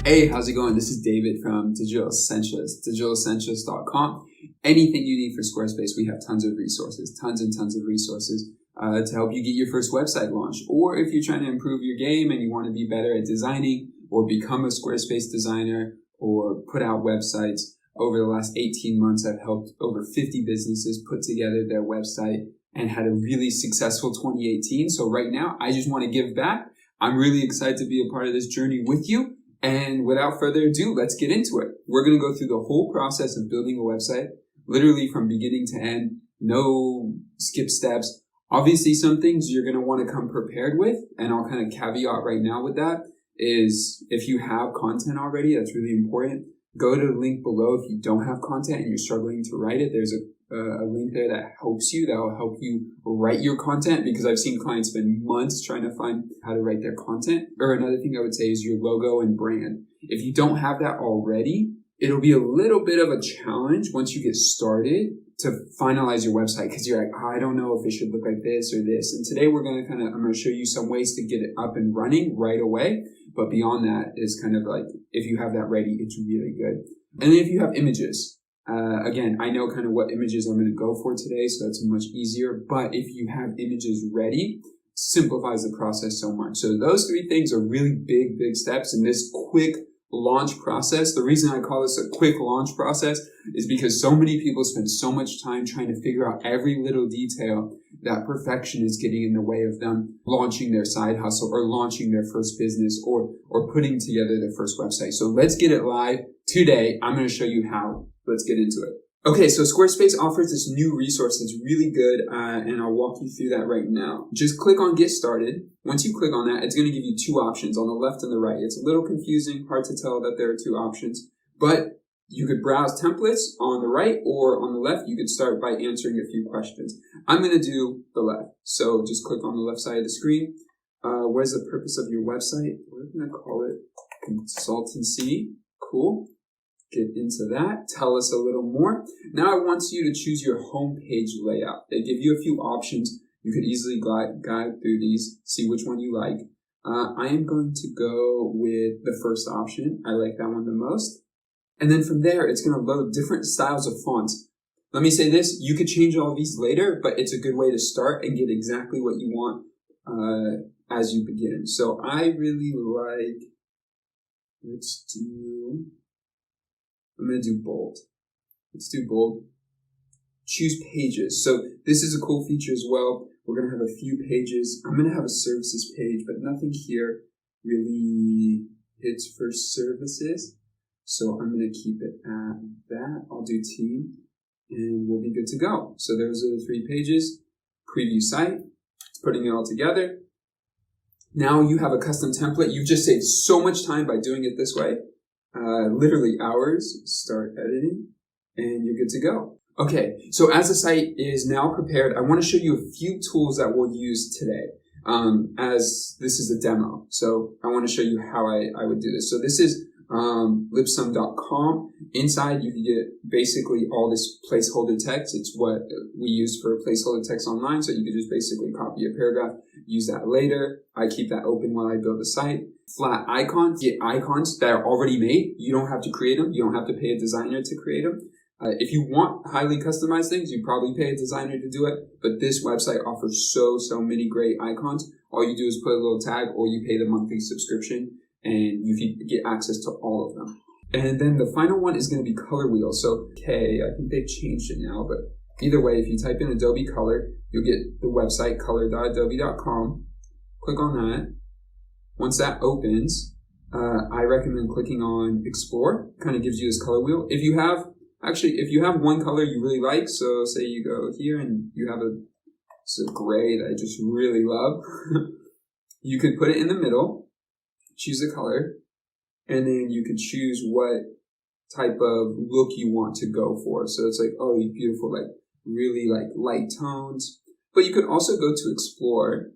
Hey, how's it going? This is David from Digital Essentialist, digitalessentialist.com. Anything you need for Squarespace, we have tons of resources, tons and tons of resources to help you get your first website launched. Or if you're trying to improve your game and you want to be better at designing or become a Squarespace designer or put out websites. Over the last 18 months, I've helped over 50 businesses put together their website and had a really successful 2018. So right now, I just want to give back. I'm really excited to be a part of this journey with you. And without further ado, let's get into it. We're going to go through the whole process of building a website, literally from beginning to end, no skip steps. Obviously, some things you're going to want to come prepared with, and I'll kind of caveat right now with that, is if you have content already, that's really important. Go to the link below if you don't have content and you're struggling to write it. There's a link there that helps you, that will help you write your content, because I've seen clients spend months trying to find how to write their content. Or another thing I would say is your logo and brand. If you don't have that already, it'll be a little bit of a challenge once you get started to finalize your website, because you're like, I don't know if it should look like this or this. And today I'm going to show you some ways to get it up and running right away. But beyond that is kind of like, if you have that ready, it's really good. And then if you have images, again, I know kind of what images I'm going to go for today, so that's much easier. But if you have images ready, simplifies the process so much. So those three things are really big steps in this quick launch process. The reason I call this a quick launch process is because so many people spend so much time trying to figure out every little detail that perfection is getting in the way of them launching their side hustle or launching their first business or putting together their first website. So let's get it live today. I'm going to show you how. Let's get into it. Okay, so Squarespace offers this new resource that's really good, and I'll walk you through that right now. Just click on Get Started. Once you click on that, it's going to give you two options on the left and the right. It's a little confusing, hard to tell that there are two options, but you could browse templates on the right, or on the left, you could start by answering a few questions. I'm going to do the left, so just click on the left side of the screen. What is the purpose of your website? We're going to call it consultancy. Cool. Get into that. Tell us a little more. Now I want you to choose your homepage layout. They give you a few options. You could easily guide through these, see which one you like. I am going to go with the first option. I like that one the most. And then from there, it's going to load different styles of fonts. Let me say this, you could change all of these later, but it's a good way to start and get exactly what you want as you begin. So I really like, I'm going to do bold. Let's do bold. Choose pages. So this is a cool feature as well. We're going to have a few pages. I'm going to have a services page, but nothing here really hits for services. So I'm going to keep it at that. I'll do team and we'll be good to go. So those are the three pages. Preview site. It's putting it all together. Now you have a custom template. You've just saved so much time by doing it this way. Literally hours. Start editing and you're good to go. Okay, so as the site is now prepared, I want to show you a few tools that we'll use today, as this is a demo. So I want to show you how I would do this. So this is lipsum.com. Inside you can get basically all this placeholder text. It's what we use for placeholder text online. So you can just basically copy a paragraph, use that later. I keep that open while I build the site. Flat icons, get icons that are already made. You don't have to create them. You don't have to pay a designer to create them. If you want highly customized things, you probably pay a designer to do it. But this website offers so many great icons. All you do is put a little tag, or you pay the monthly subscription and you can get access to all of them. And then the final one is going to be color wheel. So, okay, I think they've changed it now, but either way, if you type in Adobe Color, you'll get the website color.adobe.com. Click on that. Once that opens, I recommend clicking on Explore. Kind of gives you this color wheel. If you have one color you really like, so say you go here and you have a gray that I just really love, you could put it in the middle, choose a color, and then you could choose what type of look you want to go for. So it's like, oh, beautiful, like really like light tones. But you could also go to Explore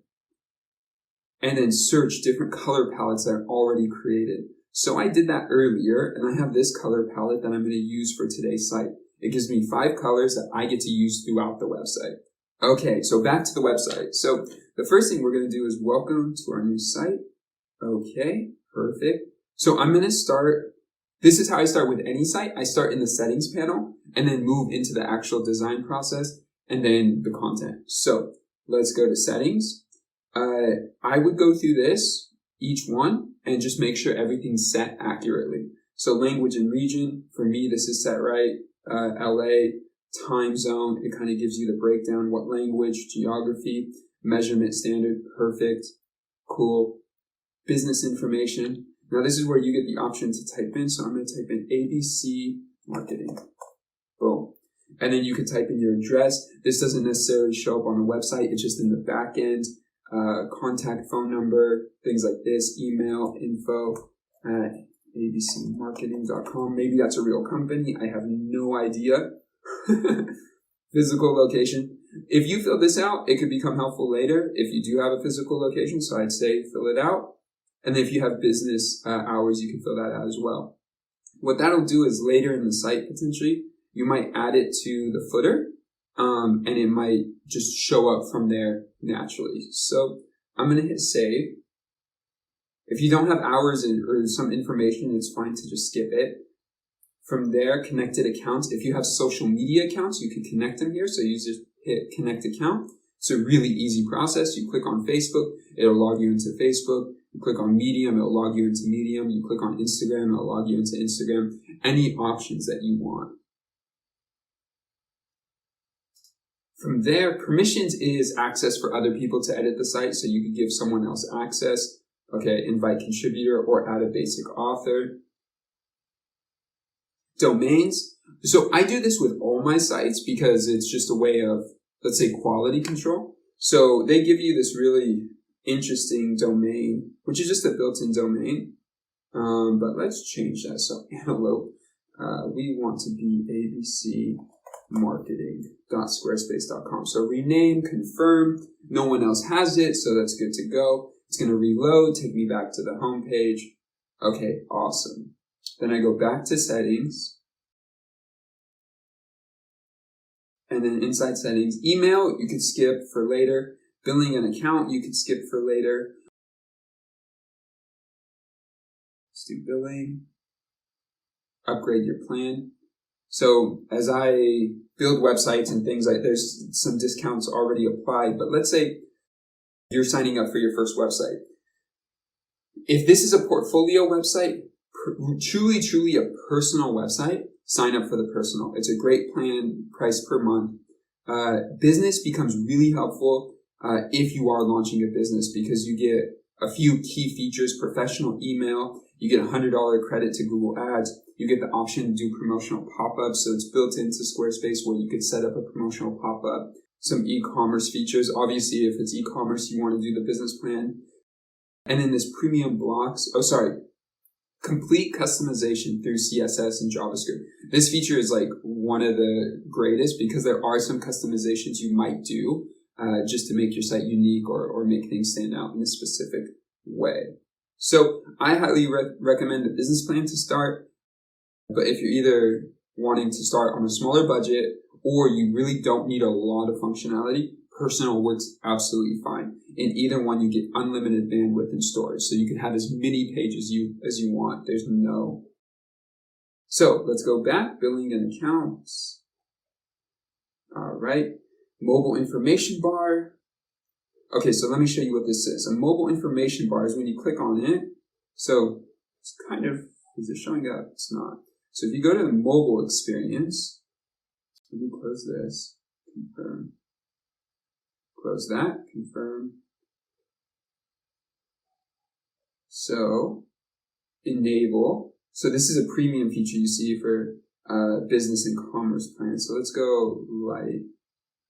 and then search different color palettes that are already created. So I did that earlier, and I have this color palette that I'm going to use for today's site. It gives me 5 colors that I get to use throughout the website. Okay, so back to the website. So the first thing we're going to do is welcome to our new site. Okay, perfect. So I'm going to start, this is how I start with any site. I start in the settings panel and then move into the actual design process and then the content. So let's go to settings. I would go through this, each one, and just make sure everything's set accurately. So language and region, for me, this is set right. LA, time zone, it kind of gives you the breakdown, what language, geography, measurement standard, perfect, cool. Business information. Now this is where you get the option to type in. So I'm going to type in ABC marketing. Boom. And then you can type in your address. This doesn't necessarily show up on the website. It's just in the back end. Contact phone number, things like this, email, info at abcmarketing.com. Maybe that's a real company. I have no idea. Physical location. If you fill this out, it could become helpful later if you do have a physical location. So I'd say fill it out. And then if you have business hours, you can fill that out as well. What that'll do is later in the site, potentially, you might add it to the footer. And it might just show up from there naturally. So I'm going to hit save. If you don't have hours or some information, it's fine to just skip it. From there, connected accounts. If you have social media accounts, you can connect them here. So you just hit connect account. It's a really easy process. You click on Facebook, it'll log you into Facebook. You click on Medium, it'll log you into Medium. You click on Instagram, it'll log you into Instagram. Any options that you want. From there, permissions is access for other people to edit the site. So you can give someone else access. Okay, invite contributor or add a basic author. Domains. So I do this with all my sites because it's just a way of, let's say, quality control. So they give you this really interesting domain, which is just a built-in domain. But let's change that. So antelope, we want to be abcmarketing.squarespace.com. So rename, confirm. No one else has it, so that's good to go. It's going to reload, take me back to the home page. Okay, awesome. Then I go back to settings. And then inside settings, email, you could skip for later. Billing an account, you could skip for later. Let's do billing. Upgrade your plan. So as I build websites and things like, there's some discounts already applied, but let's say you're signing up for your first website. If this is a portfolio website, truly a personal website, sign up for the personal. It's a great plan, price per month. Business becomes really helpful if you are launching a business because you get a few key features, professional email, you get $100 credit to Google Ads, you get the option to do promotional pop-ups, so it's built into Squarespace where you could set up a promotional pop-up, some e-commerce features. Obviously, if it's e-commerce, you want to do the business plan. And then this premium blocks, complete customization through CSS and JavaScript. This feature is like one of the greatest because there are some customizations you might do just to make your site unique or make things stand out in a specific way. So I highly recommend the business plan to start. But if you're either wanting to start on a smaller budget or you really don't need a lot of functionality, personal works absolutely fine. In either one, you get unlimited bandwidth and storage. So you can have as many pages as you want. There's no. So let's go back. Billing and accounts. All right. Mobile information bar. Okay, so let me show you what this is. A mobile information bar is when you click on it. So it's kind of, is it showing up? It's not. So if you go to the mobile experience, let me close this, confirm. Close that, confirm. So, enable. So this is a premium feature you see for business and commerce plans. So let's go light.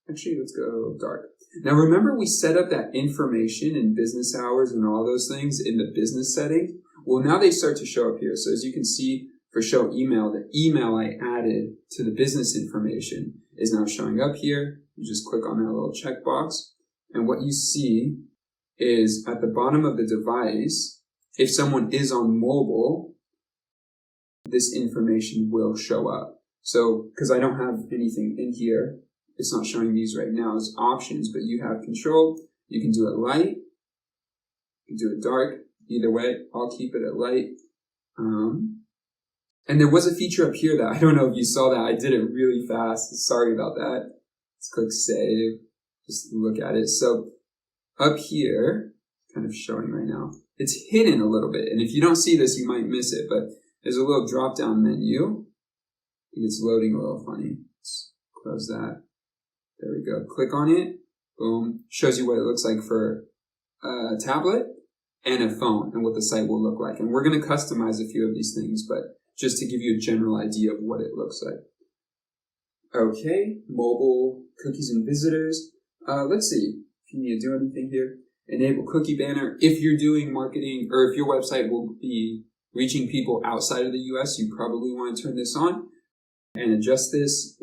Actually, let's go dark. Now remember we set up that information and business hours and all those things in the business setting? Well, now they start to show up here. So as you can see for show email, the email I added to the business information is now showing up here. You just click on that little checkbox. And what you see is at the bottom of the device, if someone is on mobile, this information will show up. So, because I don't have anything in here, it's not showing these right now as options, but you have control. You can do it light, you can do it dark. Either way, I'll keep it at light. And there was a feature up here that I don't know if you saw that. I did it really fast. Sorry about that. Let's click save. Just look at it. So up here, kind of showing right now, it's hidden a little bit. And if you don't see this, you might miss it. But there's a little drop-down menu. I think it's loading a little funny. Let's close that. There we go. Click on it. Boom. Shows you what it looks like for a tablet and a phone and what the site will look like. And we're going to customize a few of these things, but just to give you a general idea of what it looks like. Okay, mobile, cookies and visitors. Let's see if you need to do anything here. Enable cookie banner. If you're doing marketing or if your website will be reaching people outside of the US, you probably want to turn this on and adjust this.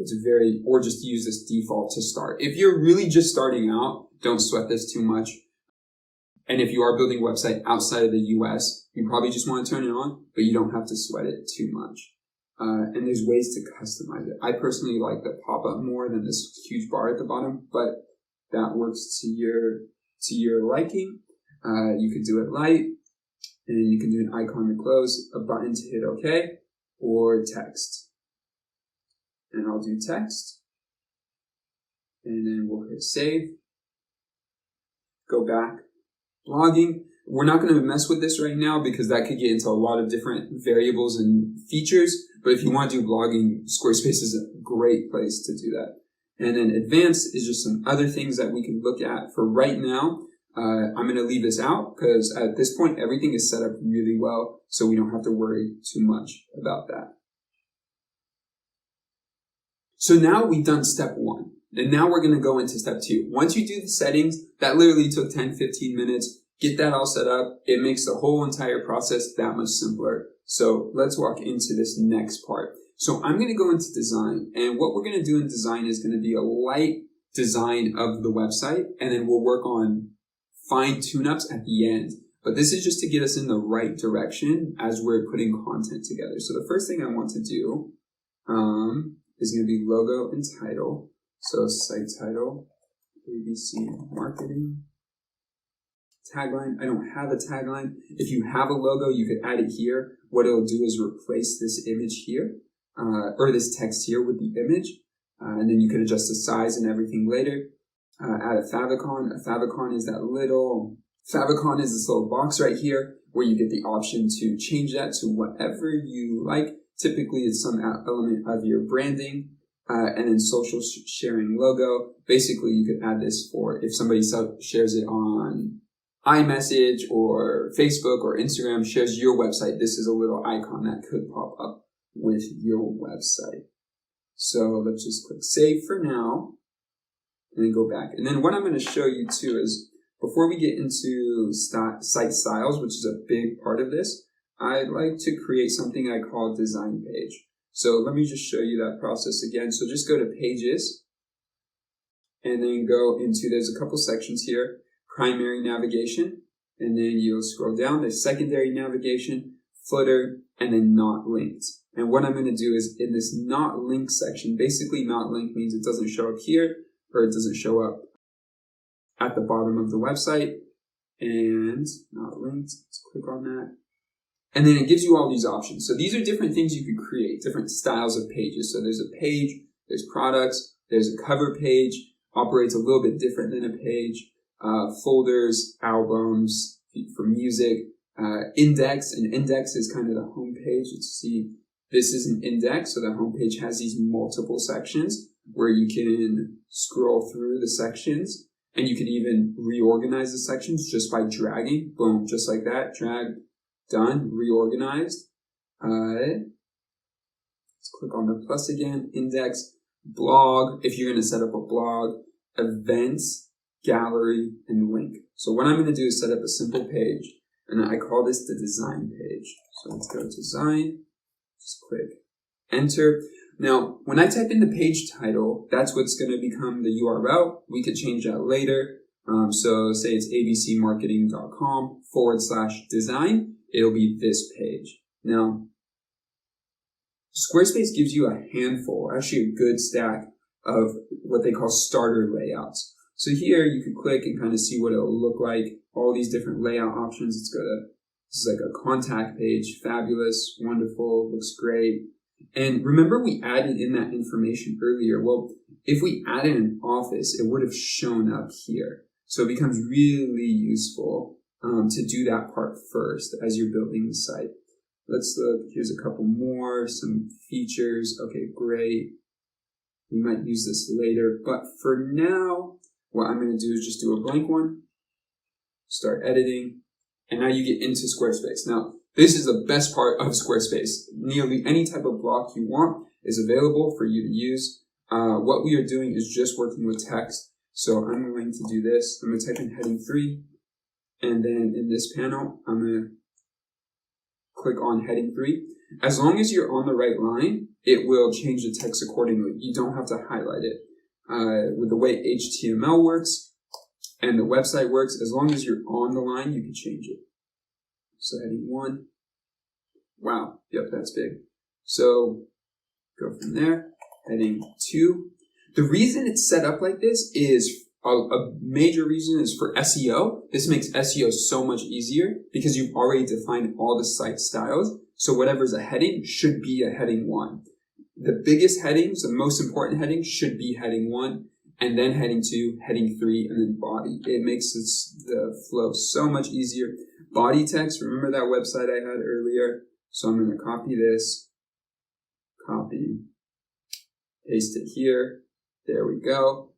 Or just use this default to start. If you're really just starting out, don't sweat this too much. And if you are building a website outside of the US, you probably just want to turn it on, but you don't have to sweat it too much. And there's ways to customize it. I personally like the pop-up more than this huge bar at the bottom, but that works to your liking. You could do it light, and you can do an icon to close, a button to hit OK, or text. And I'll do text. And then we'll hit save. Go back. Blogging, we're not going to mess with this right now because that could get into a lot of different variables and features. But if you want to do blogging, Squarespace is a great place to do that. And then advanced is just some other things that we can look at. For right now, I'm going to leave this out because at this point, everything is set up really well. So we don't have to worry too much about that. So now we've done step 1. And now we're going to go into step 2. Once you do the settings, that literally took 10-15 minutes. Get that all set up. It makes the whole entire process that much simpler. So let's walk into this next part. So I'm going to go into design. And what we're going to do in design is going to be a light design of the website. And then we'll work on fine tune-ups at the end. But this is just to get us in the right direction as we're putting content together. So the first thing I want to do is going to be logo and title. So site title, ABC marketing. Tagline, I don't have a tagline. If you have a logo, you could add it here. What it'll do is replace this image here, or this text here with the image. And then you could adjust the size and everything later. Add a favicon. A favicon is this little box right here where you get the option to change that to whatever you like. Typically, it's some element of your branding. And then social sharing logo. Basically, you could add this for if somebody shares it on iMessage or Facebook or Instagram, shares your website. This is a little icon that could pop up with your website. So let's just click save for now and then go back. And then what I'm going to show you too is before we get into site styles, which is a big part of this, I'd like to create something I call design page. So let me just show you that process again. So just go to pages and then go into, there's a couple sections here, primary navigation, and then you'll scroll down, there's secondary navigation, footer, and then not linked. And what I'm going to do is in this not linked section, basically not linked means it doesn't show up here or it doesn't show up at the bottom of the website, and not linked, let's click on that. And then it gives you all these options. So these are different things you could create, different styles of pages. So there's a page, there's products, there's a cover page, operates a little bit different than a page, folders, albums for music, index. An index is kind of the home page. Let's see, this is an index. So the home page has these multiple sections where you can scroll through the sections and you can even reorganize the sections just by dragging. Boom, just like that, drag. Done, reorganized. Let's click on the plus again, index, blog, if you're going to set up a blog, events, gallery, and link. So what I'm going to do is set up a simple page, and I call this the design page. So let's go to design, just click enter. Now, when I type in the page title, that's what's going to become the URL. We could change that later. So say it's abcmarketing.com/design. It'll be this page. Now, Squarespace gives you a handful, actually a good stack of what they call starter layouts. So here you can click and kind of see what it'll look like, all these different layout options. Let's go to This is like a contact page. Fabulous, wonderful, looks great. And remember we added in that information earlier. Well, if we added an office, it would have shown up here. So it becomes really useful to do that part first as you're building the site. Let's look. Here's a couple more, some features. Okay, great. We might use this later, but for now, what I'm going to do is just do a blank one, start editing, and now you get into Squarespace. Now, this is the best part of Squarespace. Nearly any type of block you want is available for you to use. What we are doing is just working with text. So I'm going to do this. I'm going to type in heading 3, and then in this panel, I'm going to click on heading 3. As long as you're on the right line, it will change the text accordingly. You don't have to highlight it. With the way HTML works and the website works, as long as you're on the line, you can change it. So heading 1. Wow, yep, that's big. So go from there. Heading 2. The reason it's set up like this is a major reason is for SEO. This makes SEO so much easier because you've already defined all the site styles. So whatever's a heading should be a heading 1. The biggest headings, the most important headings should be heading 1, and then heading 2, heading 3, and then body. It makes the flow so much easier. Body text, remember that website I had earlier? So I'm going to copy this, copy, paste it here. There we go.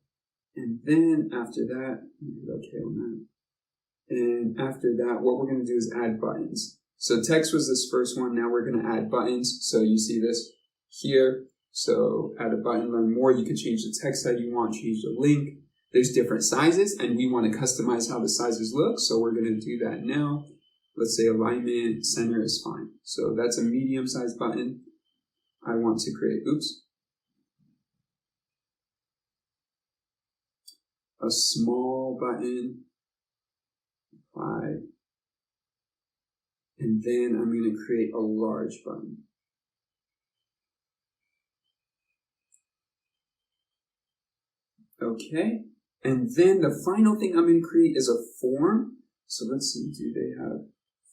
And then after that, okay on that. And after that, what we're going to do is add buttons. So text was this first one. Now we're going to add buttons. So you see this here. So add a button, learn more. You can change the text that you want, change the link. There's different sizes, and we want to customize how the sizes look. So we're going to do that now. Let's say alignment, center is fine. So that's a medium-sized button. I want to create, a small button, apply, and then I'm going to create a large button. Okay, and then the final thing I'm going to create is a form. So let's see, do they have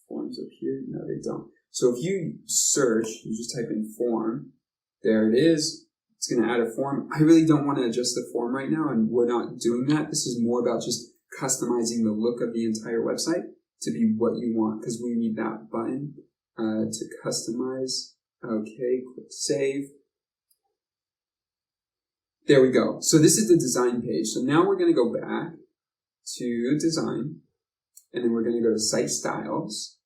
forms up here? No, they don't. So if you search, you just type in form, there it is. It's going to add a form. I really don't want to adjust the form right now, and we're not doing that. This is more about just customizing the look of the entire website to be what you want, because we need that button to customize. Okay, click save. There we go. So this is the design page. So now we're going to go back to design, and then we're going to go to site styles.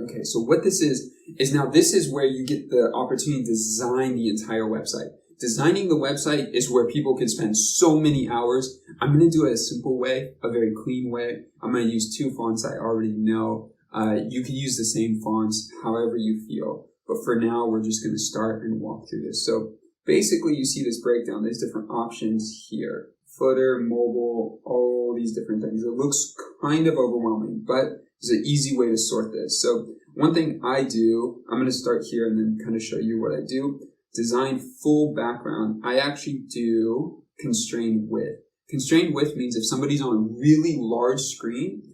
Okay, so what this is now this is where you get the opportunity to design the entire website. Designing the website is where people can spend so many hours. I'm going to do it a simple way, a very clean way. I'm going to use 2 fonts I already know. You can use the same fonts however you feel. But for now, we're just going to start and walk through this. So basically, you see this breakdown. There's different options here. Footer, mobile, all these different things. It looks kind of overwhelming, but there's an easy way to sort this. So one thing I do, I'm going to start here and then kind of show you what I do. Design full background. I actually do constrained width. Constrained width means if somebody's on a really large screen,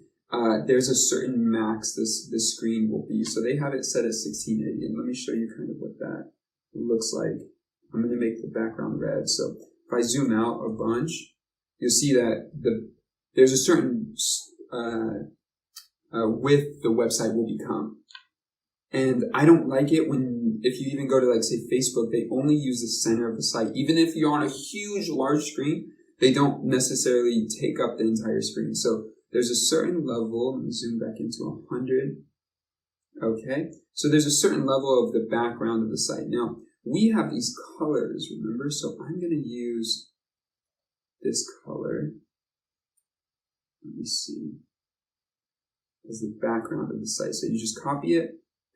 there's a certain max this screen will be. So they have it set at 1680. And let me show you kind of what that looks like. I'm going to make the background red. So if I zoom out a bunch, you'll see that there's a certain width the website will become. And I don't like it if you even go to, like, say, Facebook, they only use the center of the site. Even if you're on a huge, large screen, they don't necessarily take up the entire screen. So there's a certain level, let me zoom back into 100. Okay, so there's a certain level of the background of the site. Now, we have these colors, remember? So I'm going to use this color. Let me see. As the background of the site. So you just copy it,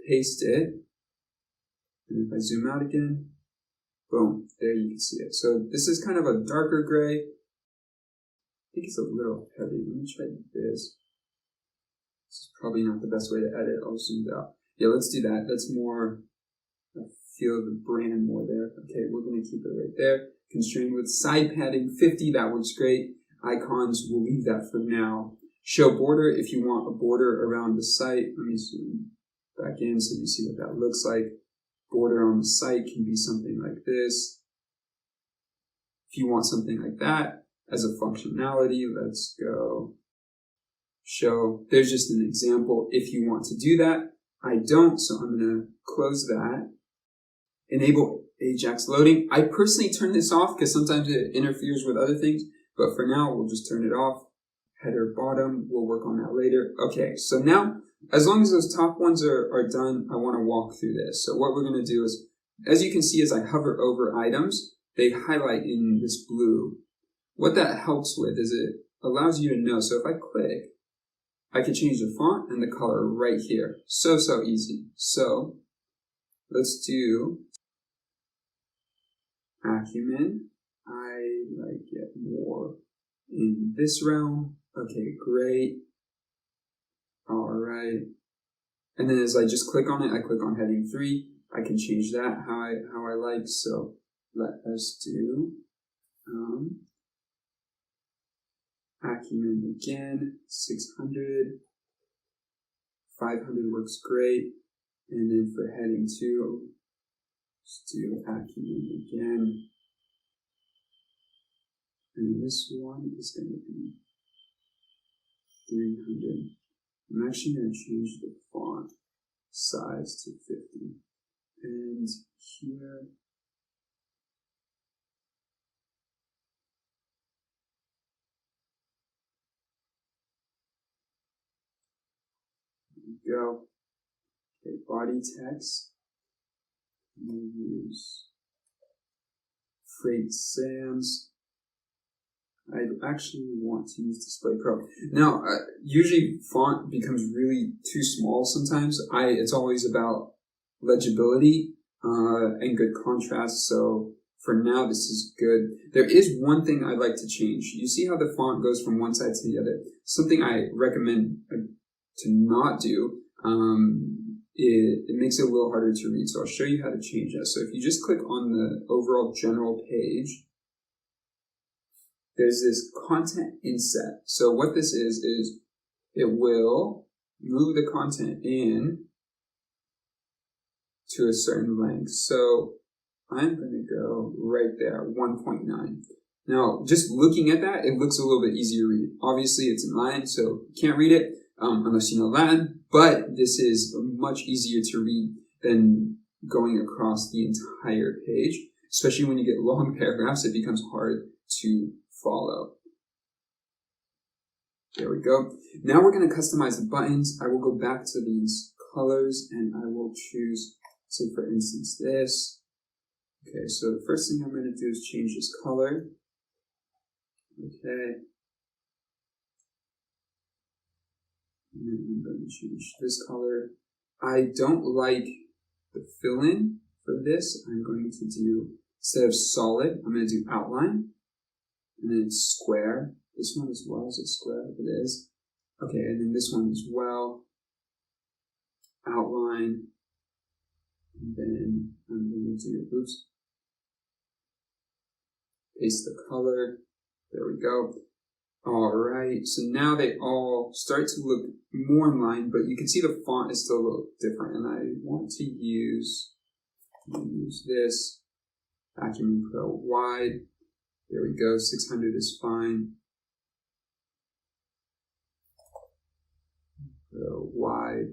paste it, and if I zoom out again, boom, there you can see it. So this is kind of a darker gray. I think it's a little heavy. Let me try this. This is probably not the best way to edit. I'll zoom it out. Yeah, let's do that. That's more, I feel the brand more there. Okay, we're going to keep it right there. Constrained with side padding 50, that works great. Icons, we'll leave that for now. Show border, if you want a border around the site. Let me zoom back in so you see what that looks like. Border on the site can be something like this. If you want something like that as a functionality, let's go show. There's just an example if you want to do that. I don't, so I'm going to close that. Enable Ajax loading. I personally turn this off because sometimes it interferes with other things, but for now we'll just turn it off. Header bottom, we'll work on that later. Okay, so now as long as those top ones are done, I want to walk through this. So what we're going to do is, as you can see as I hover over items, they highlight in this blue. What that helps with is it allows you to know. So if I click, I can change the font and the color right here. So easy. So let's do Acumen. I like it more in this realm. Okay, great. All right. And then as I just click on it, I click on heading 3. I can change that how I like. So let us do Acumen again, 600. 500 works great. And then for heading 2, let's do Acumen again. And this one is going to be 300. I'm actually going to change the font size to 50. And here, we go. Okay, body text. We'll use Freight Sans. I actually want to use Display Pro. Now, usually font becomes really too small sometimes. It's always about legibility and good contrast. So for now, this is good. There is one thing I'd like to change. You see how the font goes from one side to the other? Something I recommend to not do. It makes it a little harder to read. So I'll show you how to change that. So if you just click on the overall general page, there's this content inset. So what this is it will move the content in to a certain length. So I'm going to go right there, 1.9. Now, just looking at that, it looks a little bit easier to read. Obviously, it's in Latin, so you can't read it unless you know Latin, but this is much easier to read than going across the entire page. Especially when you get long paragraphs, it becomes hard to follow. There we go. Now we're going to customize the buttons. I will go back to these colors and I will choose, say for instance, this. Okay, so the first thing I'm going to do is change this color. Okay. And then I'm going to change this color. I don't like the fill-in for this. I'm going to do, instead of solid, I'm going to do outline. And then square. This one as well, is it square? It is. Okay, and then this one as well. Outline. And then I'm going to do, paste the color. There we go. All right, so now they all start to look more in line, but you can see the font is still a little different. And I want to use this Acumen Pro wide. There we go, 600 is fine. Pro wide.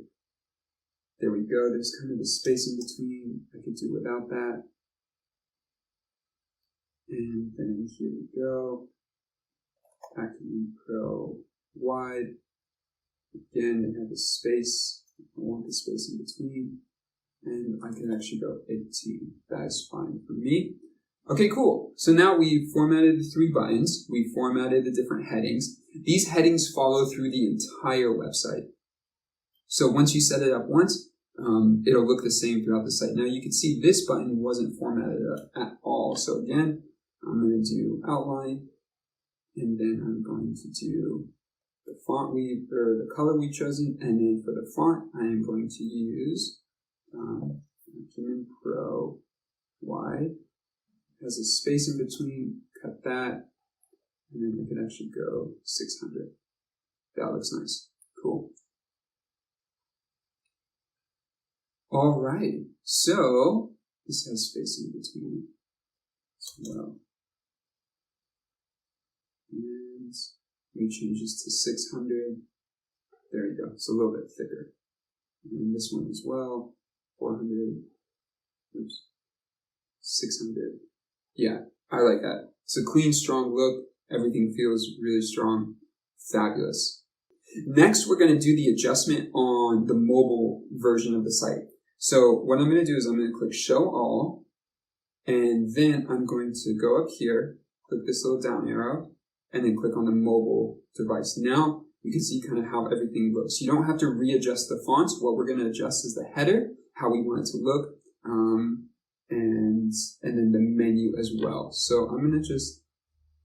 There we go, there's kind of a space in between. I could do without that. And then here we go. Acumen Pro wide. Again, they have a space. I want the space in between. And I can actually go 18. That is fine for me. Okay, cool. So now we've formatted the 3 buttons. We've formatted the different headings. These headings follow through the entire website. So once you set it up once, it'll look the same throughout the site. Now you can see this button wasn't formatted at all. So again, I'm going to do outline, and then I'm going to do the font the color we've chosen, and then for the font, I am going to use Acumen Pro wide. Has a space in between, cut that, And then I could actually go 600. That looks nice. Cool. All right. So this has space in between as well. And we change this to 600. There you go. It's a little bit thicker. And this one as well. 400. Oops. 600. Yeah, I like that. It's a clean, strong look. Everything feels really strong. Fabulous. Next, we're going to do the adjustment on the mobile version of the site. So what I'm going to do is I'm going to click Show All. And then I'm going to go up here, click this little down arrow, and then click on the mobile device. Now you can see kind of how everything looks. You don't have to readjust the fonts. What we're going to adjust is the header, how we want it to look, and then the menu as well. So I'm going to just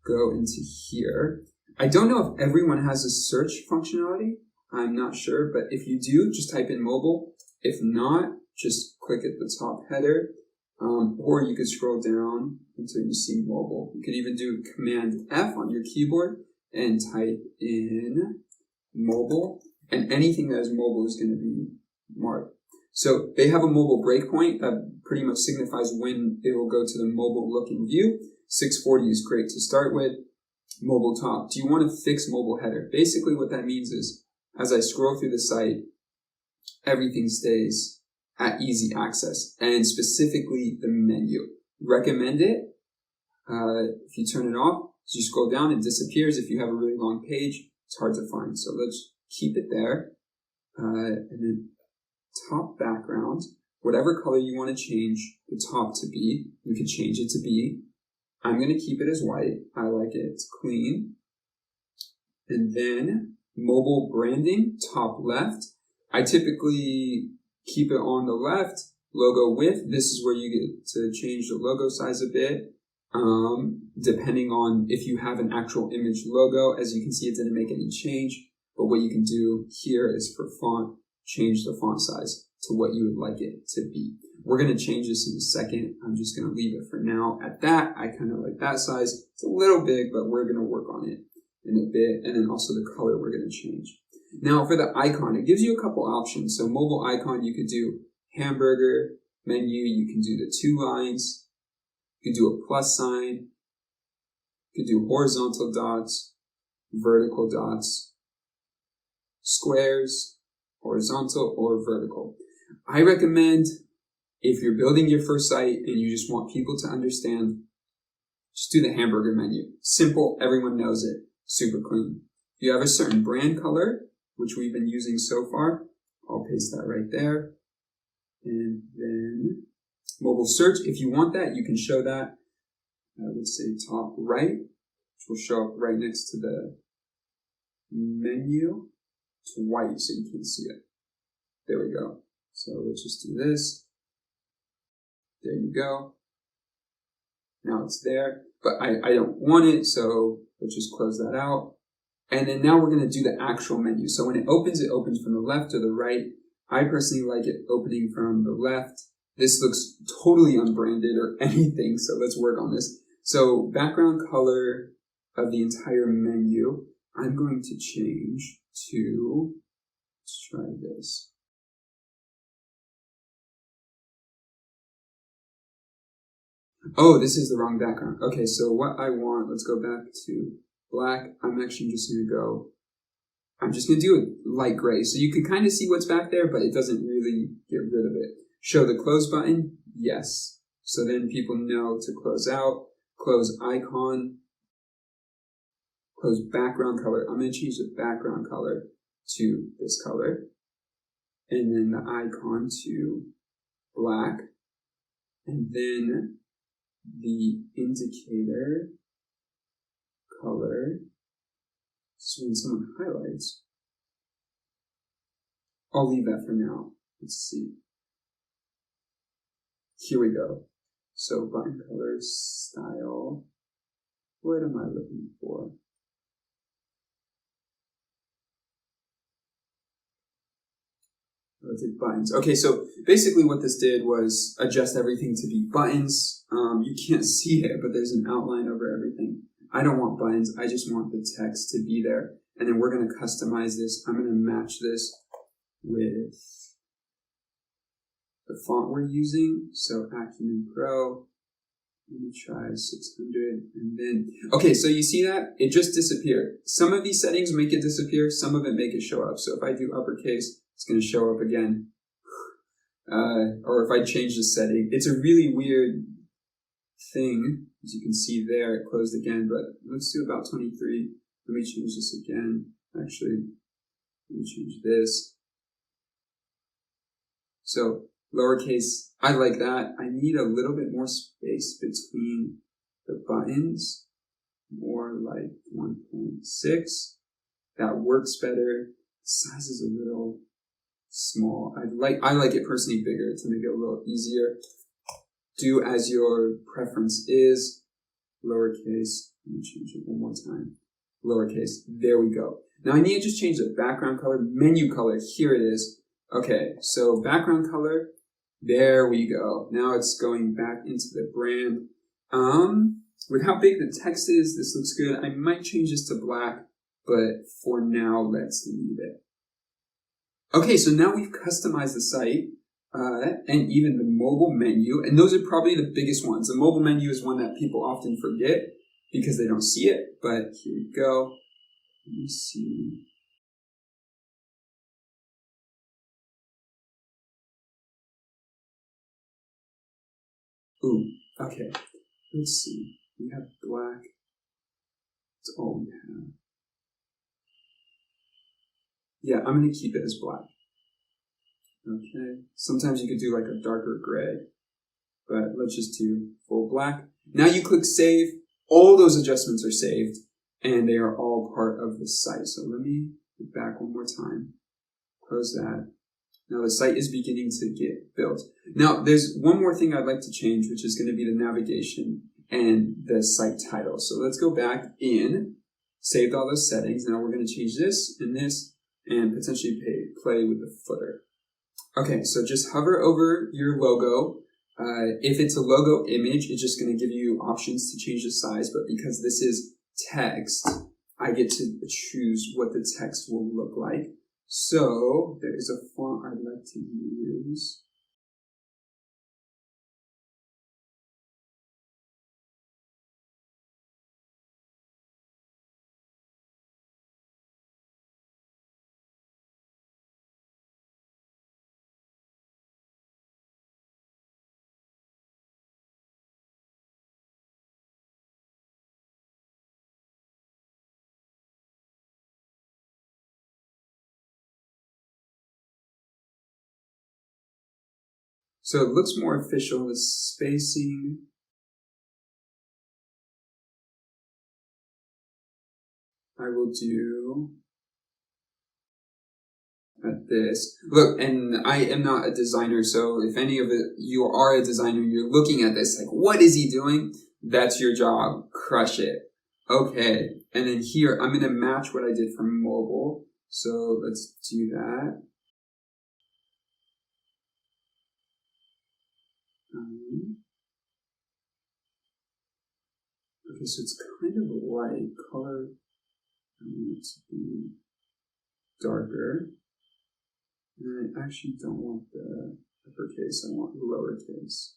go into here. I don't know if everyone has a search functionality. I'm not sure, but if you do, just type in mobile. If not, just click at the top header, or you could scroll down until you see mobile. You could even do Command F on your keyboard and type in mobile, and anything that is mobile is going to be marked. So they have a mobile breakpoint that pretty much signifies when it will go to the mobile looking view. 640 is great to start with. Mobile top. Do you want to fix mobile header? Basically what that means is as I scroll through the site, everything stays at easy access, and specifically the menu. Recommend it. If you turn it off, as you scroll down, it disappears. If you have a really long page, it's hard to find. So let's keep it there. And then top background, whatever color you want to change the top to be, you can change it to be. I'm going to keep it as white. I like it. It's clean. And then mobile branding, top left. I typically keep it on the left. Logo width. This is where you get to change the logo size a bit. Depending on if you have an actual image logo. As you can see, it didn't make any change. But what you can do here is for font, change the font size to what you would like it to be. We're going to change this in a second. I'm just going to leave it for now at that. I kind of like that size. It's a little big, but we're going to work on it in a bit. And then also the color we're going to change. Now for the icon, it gives you a couple options. So mobile icon, you could do hamburger menu. You can do the 2 lines. You can do a plus sign. You can do horizontal dots, vertical dots, squares, horizontal or vertical. I recommend if you're building your first site and you just want people to understand, just do the hamburger menu. Simple, everyone knows it, super clean. If you have a certain brand color, which we've been using so far, I'll paste that right there. And then mobile search, if you want that, you can show that. I would say top right, which will show up right next to the menu. It's white, so you can see it. There we go. So let's just do this. There you go. Now it's there, but I don't want it, so let's just close that out. And then now we're going to do the actual menu. So when it opens from the left to the right. I personally like it opening from the left. This looks totally unbranded or anything, so let's work on this. So background color of the entire menu, I'm going to change to, let's try this. Oh, this is the wrong background. Okay, so what I want, let's go back to black. I'm actually just going to do it light gray. So you can kind of see what's back there, but it doesn't really get rid of it. Show the close button? Yes. So then people know to close out. Close icon. Close background color. I'm going to change the background color to this color. And then the icon to black. And then the indicator color. So when someone highlights, I'll leave that for now. Let's see. Here we go. So button color, style. What am I looking for? Let's do buttons. Okay, so basically what this did was adjust everything to be buttons. You can't see it, but there's an outline over everything. I don't want buttons. I just want the text to be there. And then we're going to customize this. I'm going to match this with the font we're using. So Acumen Pro. Let me try 600 and then, okay, so you see that? It just disappeared. Some of these settings make it disappear. Some of it make it show up. So if I do uppercase, it's going to show up again. Or if I change the setting, it's a really weird thing. As you can see there, it closed again, but let's do about 23. Let me change this again. Actually, let me change this. So lowercase, I like that. I need a little bit more space between the buttons, more like 1.6. That works better. The size is a little small. I like it personally bigger to make it a little easier. Do as your preference is. Lowercase. Let me change it one more time. Lowercase. There we go. Now I need to just change the background color, menu color. Here it is. Okay, so background color. There we go. Now it's going back into the brand. With how big the text is, this looks good. I might change this to black, but for now, let's leave it. Okay, so now we've customized the site, and even the mobile menu, and those are probably the biggest ones. The mobile menu is one that people often forget because they don't see it, but here we go. Let me see. Ooh, okay. Let's see. We have black. That's all we have. Yeah, I'm going to keep it as black. Okay. Sometimes you could do like a darker gray, but let's just do full black. Now you click save. All those adjustments are saved, and they are all part of the site. So let me go back one more time. Close that. Now the site is beginning to get built. Now there's one more thing I'd like to change, which is going to be the navigation and the site title. So let's go back in, saved all those settings. Now we're going to change this, and potentially play with the footer. Okay, so just hover over your logo. If it's a logo image, it's just going to give you options to change the size, but because this is text, I get to choose what the text will look like. So there is a font I'd like to use. So it looks more official, the spacing. I will do at this. Look, and I am not a designer, so if any of you are a designer, you're looking at this like, what is he doing? That's your job. Crush it. Okay, and then here, I'm going to match what I did for mobile. So let's do that. Okay, so it's kind of light. Color, I need it to be darker. And I actually don't want the uppercase, I want the lowercase.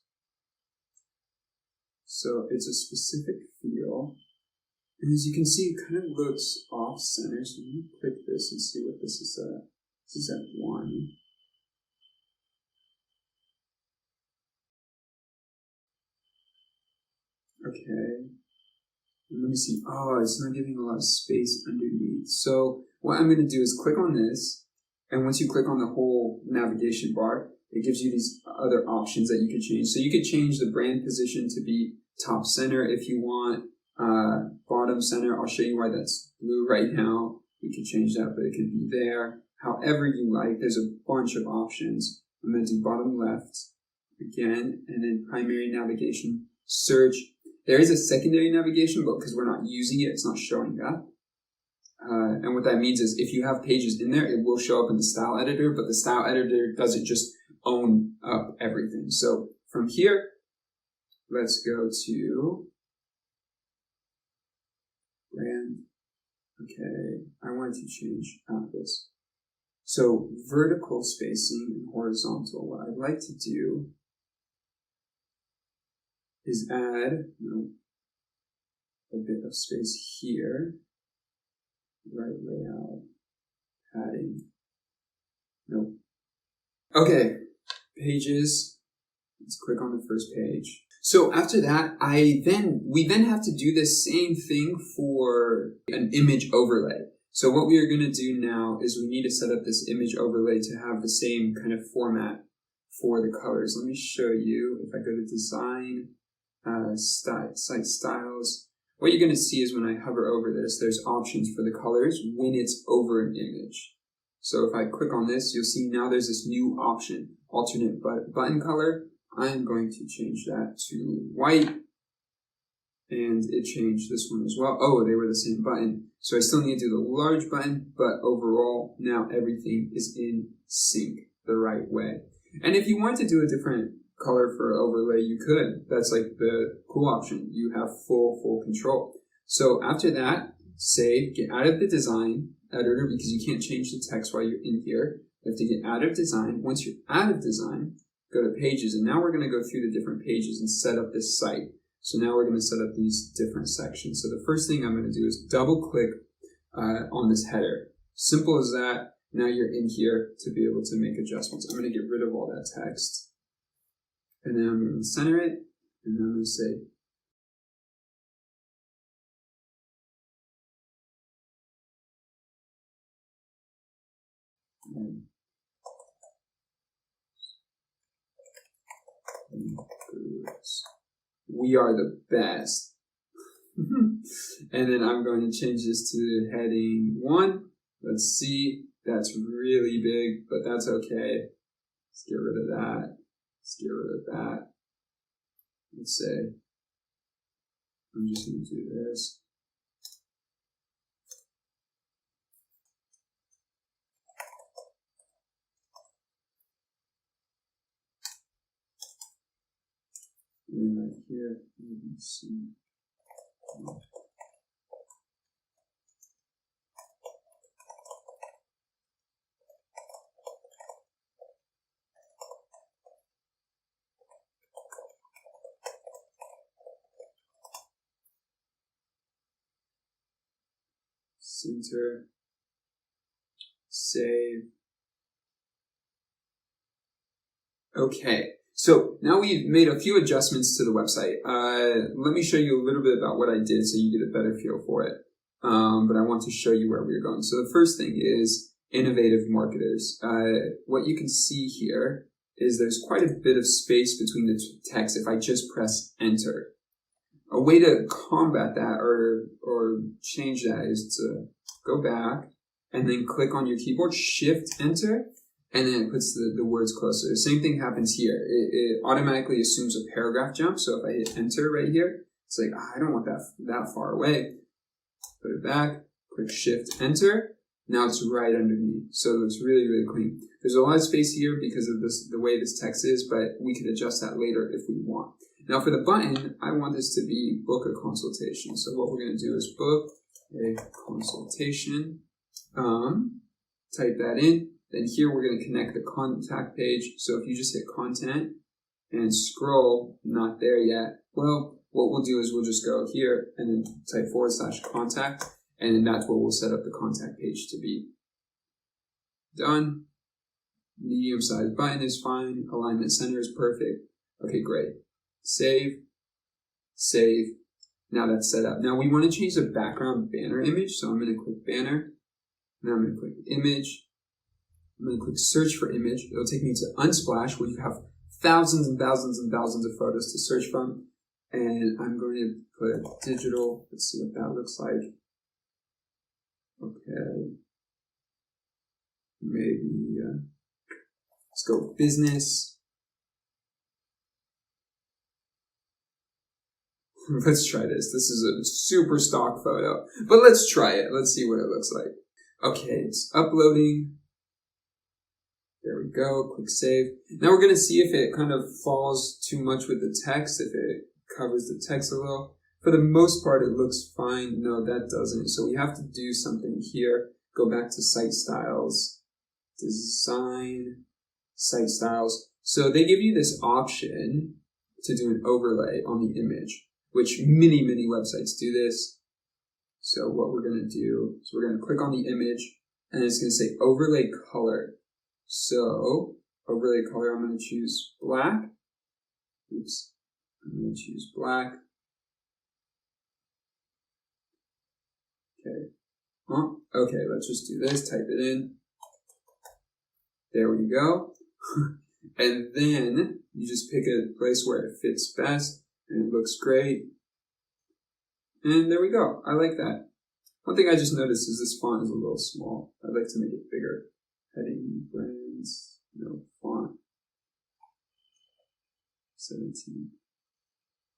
So it's a specific feel. And as you can see, it kind of looks off-center. So let me click this and see what this is at. This is at 1. Okay. And let me see. Oh, it's not giving a lot of space underneath. So what I'm going to do is click on this. And once you click on the whole navigation bar, it gives you these other options that you could change. So you could change the brand position to be top center if you want, bottom center. I'll show you why that's blue right now. We could change that, but it could be there. However you like, there's a bunch of options. I'm going to do bottom left again, and then primary navigation, search. There is a secondary navigation, but because we're not using it, it's not showing up. And what that means is if you have pages in there, it will show up in the style editor, but the style editor doesn't just own up everything. So from here, let's go to brand. Okay, I want to change out this. So vertical spacing and horizontal. What I'd like to do is add a bit of space here. Right layout, padding. Nope. Okay, pages. Let's click on the first page. So after that, we then have to do the same thing for an image overlay. So what we are going to do now is we need to set up this image overlay to have the same kind of format for the colors. Let me show you. If I go to design, site styles, what you're going to see is when I hover over this, there's options for the colors when it's over an image. So if I click on this, you'll see now there's this new option, alternate button color. I'm going to change that to white, and it changed this one as well. Oh, they were the same button. So I still need to do the large button, but overall, now everything is in sync the right way. And if you want to do a different color for overlay, you could. That's like the cool option. You have full control. So after that, save, get out of the design editor because you can't change the text while you're in here. You have to get out of design. Once you're out of design, go to pages, and now we're going to go through the different pages and set up this site. So now we're going to set up these different sections. So the first thing I'm going to do is double click on this header. Simple as that. Now you're in here to be able to make adjustments. I'm going to get rid of all that text. And then I'm going to center it, and then I'm going to say we are the best. And then I'm going to change this to heading 1. Let's see, that's really big, but that's okay. Let's get rid of that. Let's get rid of that. Let's say, I'm just going to do this. And right here, you can see. Center, save. Okay, so now we've made a few adjustments to the website. Let me show you a little bit about what I did so you get a better feel for it. But I want to show you where we're going. So the first thing is innovative marketers. What you can see here is there's quite a bit of space between the text if I just press enter. A way to combat that or change that is to go back and then click on your keyboard, shift enter, and then it puts the words closer. The same thing happens here. It automatically assumes a paragraph jump. So if I hit enter right here, it's like, I don't want that far away. Put it back, click shift enter. Now it's right underneath. So it's really, really clean. There's a lot of space here because of the way this text is, but we can adjust that later if we want. Now for the button, I want this to be book a consultation. So what we're going to do is book a consultation. Type that in. Then here we're going to connect the contact page. So if you just hit content and scroll, not there yet. Well, what we'll do is we'll just go here and then type /contact. And then that's where we'll set up the contact page to be. Done. Medium-sized button is fine. Alignment center is perfect. Okay, great. Save. Save. Now that's set up. Now we want to change the background banner image. So I'm going to click banner. Now I'm going to click image. I'm going to click search for image. It'll take me to Unsplash where you have thousands and thousands and thousands of photos to search from. And I'm going to put digital. Let's see what that looks like. Okay. Maybe, let's go business. Let's try this. This is a super stock photo, but let's try it. Let's see what it looks like. Okay, it's uploading. There we go. Click save. Now we're going to see if it kind of falls too much with the text, if it covers the text a little. For the most part, it looks fine. No, that doesn't. So we have to do something here. Go back to site styles, design, site styles. So they give you this option to do an overlay on the image, which many websites do this. So what we're going to do is we're going to click on the image and it's going to say overlay color. So overlay color, I'm going to choose black. Oops. I'm going to choose black. Okay. Oh, okay, let's just do this. Type it in. There we go. And then you just pick a place where it fits best and it looks great. And there we go. I like that. One thing I just noticed is this font is a little small. I'd like to make it bigger. Heading, brands, no font. 17.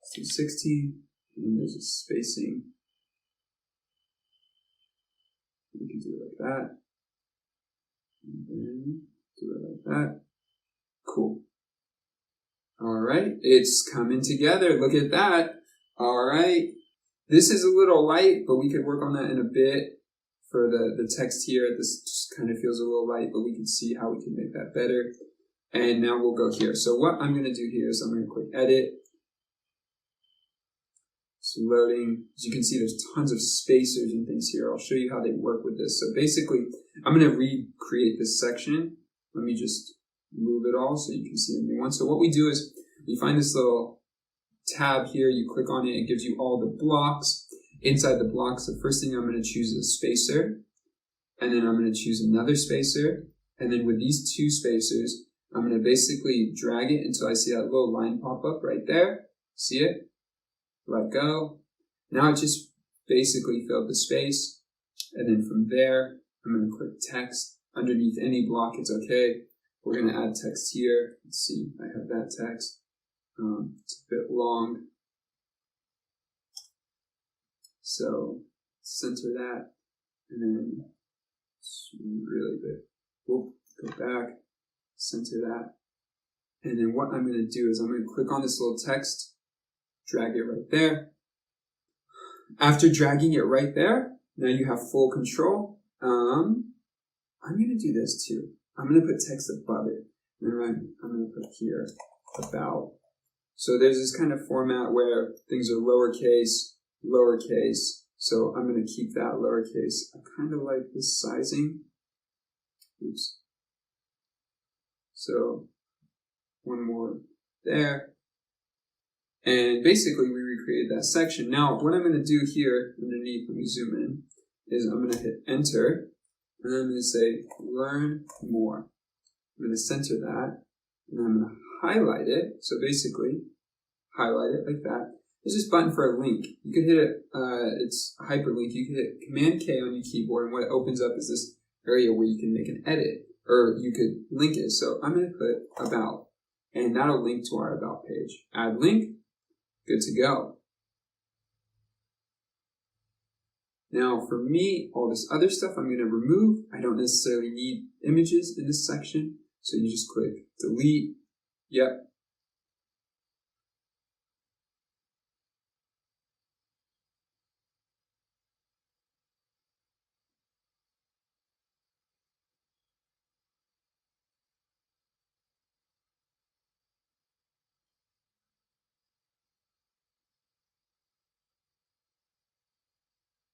Let's do 16. And then there's a spacing. We can do it like that. And then do it like that. Cool. All right. It's coming together. Look at that. All right. This is a little light, but we could work on that in a bit. For the text here, this just kind of feels a little light, but we can see how we can make that better. And now we'll go here. So what I'm going to do here is I'm going to click edit. It's loading. As you can see, there's tons of spacers and things here. I'll show you how they work with this. So basically, I'm going to recreate this section. Let me just move it all so you can see the new one. So what we do is we find this little tab here. You click on it. It gives you all the blocks. Inside the blocks, the first thing I'm going to choose is a spacer. And then I'm going to choose another spacer. And then with these two spacers, I'm going to basically drag it until I see that little line pop up right there. See it? Let go. Now it just basically filled the space. And then from there, I'm going to click text. Underneath any block, it's okay. We're going to add text here. Let's see, I have that text. It's a bit long. So center that. And then it's really big. We'll go back, center that. And then what I'm going to do is I'm going to click on this little text. Drag it right there. After dragging it right there, now you have full control. I'm going to do this too. I'm going to put text above it. And I'm going to put here about. So there's this kind of format where things are lowercase, lowercase. So I'm going to keep that lowercase. I kind of like this sizing. Oops. So one more there. And basically, we recreated that section. Now, what I'm going to do here underneath, let me zoom in, is I'm going to hit enter, and then I'm going to say learn more. I'm going to center that, and I'm going to highlight it. So basically, highlight it like that. There's this button for a link. You could hit it, it's a hyperlink. You can hit Command K on your keyboard, and what it opens up is this area where you can make an edit, or you could link it. So I'm going to put about, and that'll link to our about page. Add link. Good to go. Now for me, all this other stuff I'm going to remove. I don't necessarily need images in this section. So you just click delete. Yep.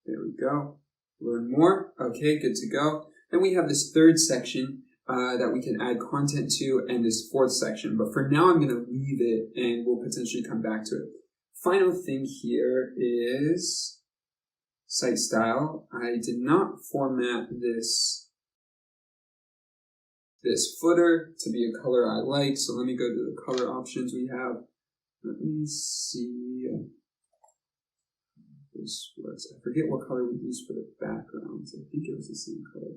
There we go. Learn more. Okay, good to go. Then we have this third section that we can add content to, and this fourth section. But for now, I'm going to leave it, and we'll potentially come back to it. Final thing here is site style. I did not format this footer to be a color I like. So let me go to the color options we have. Let me see. This works. I forget what color we used for the backgrounds. I think it was the same color.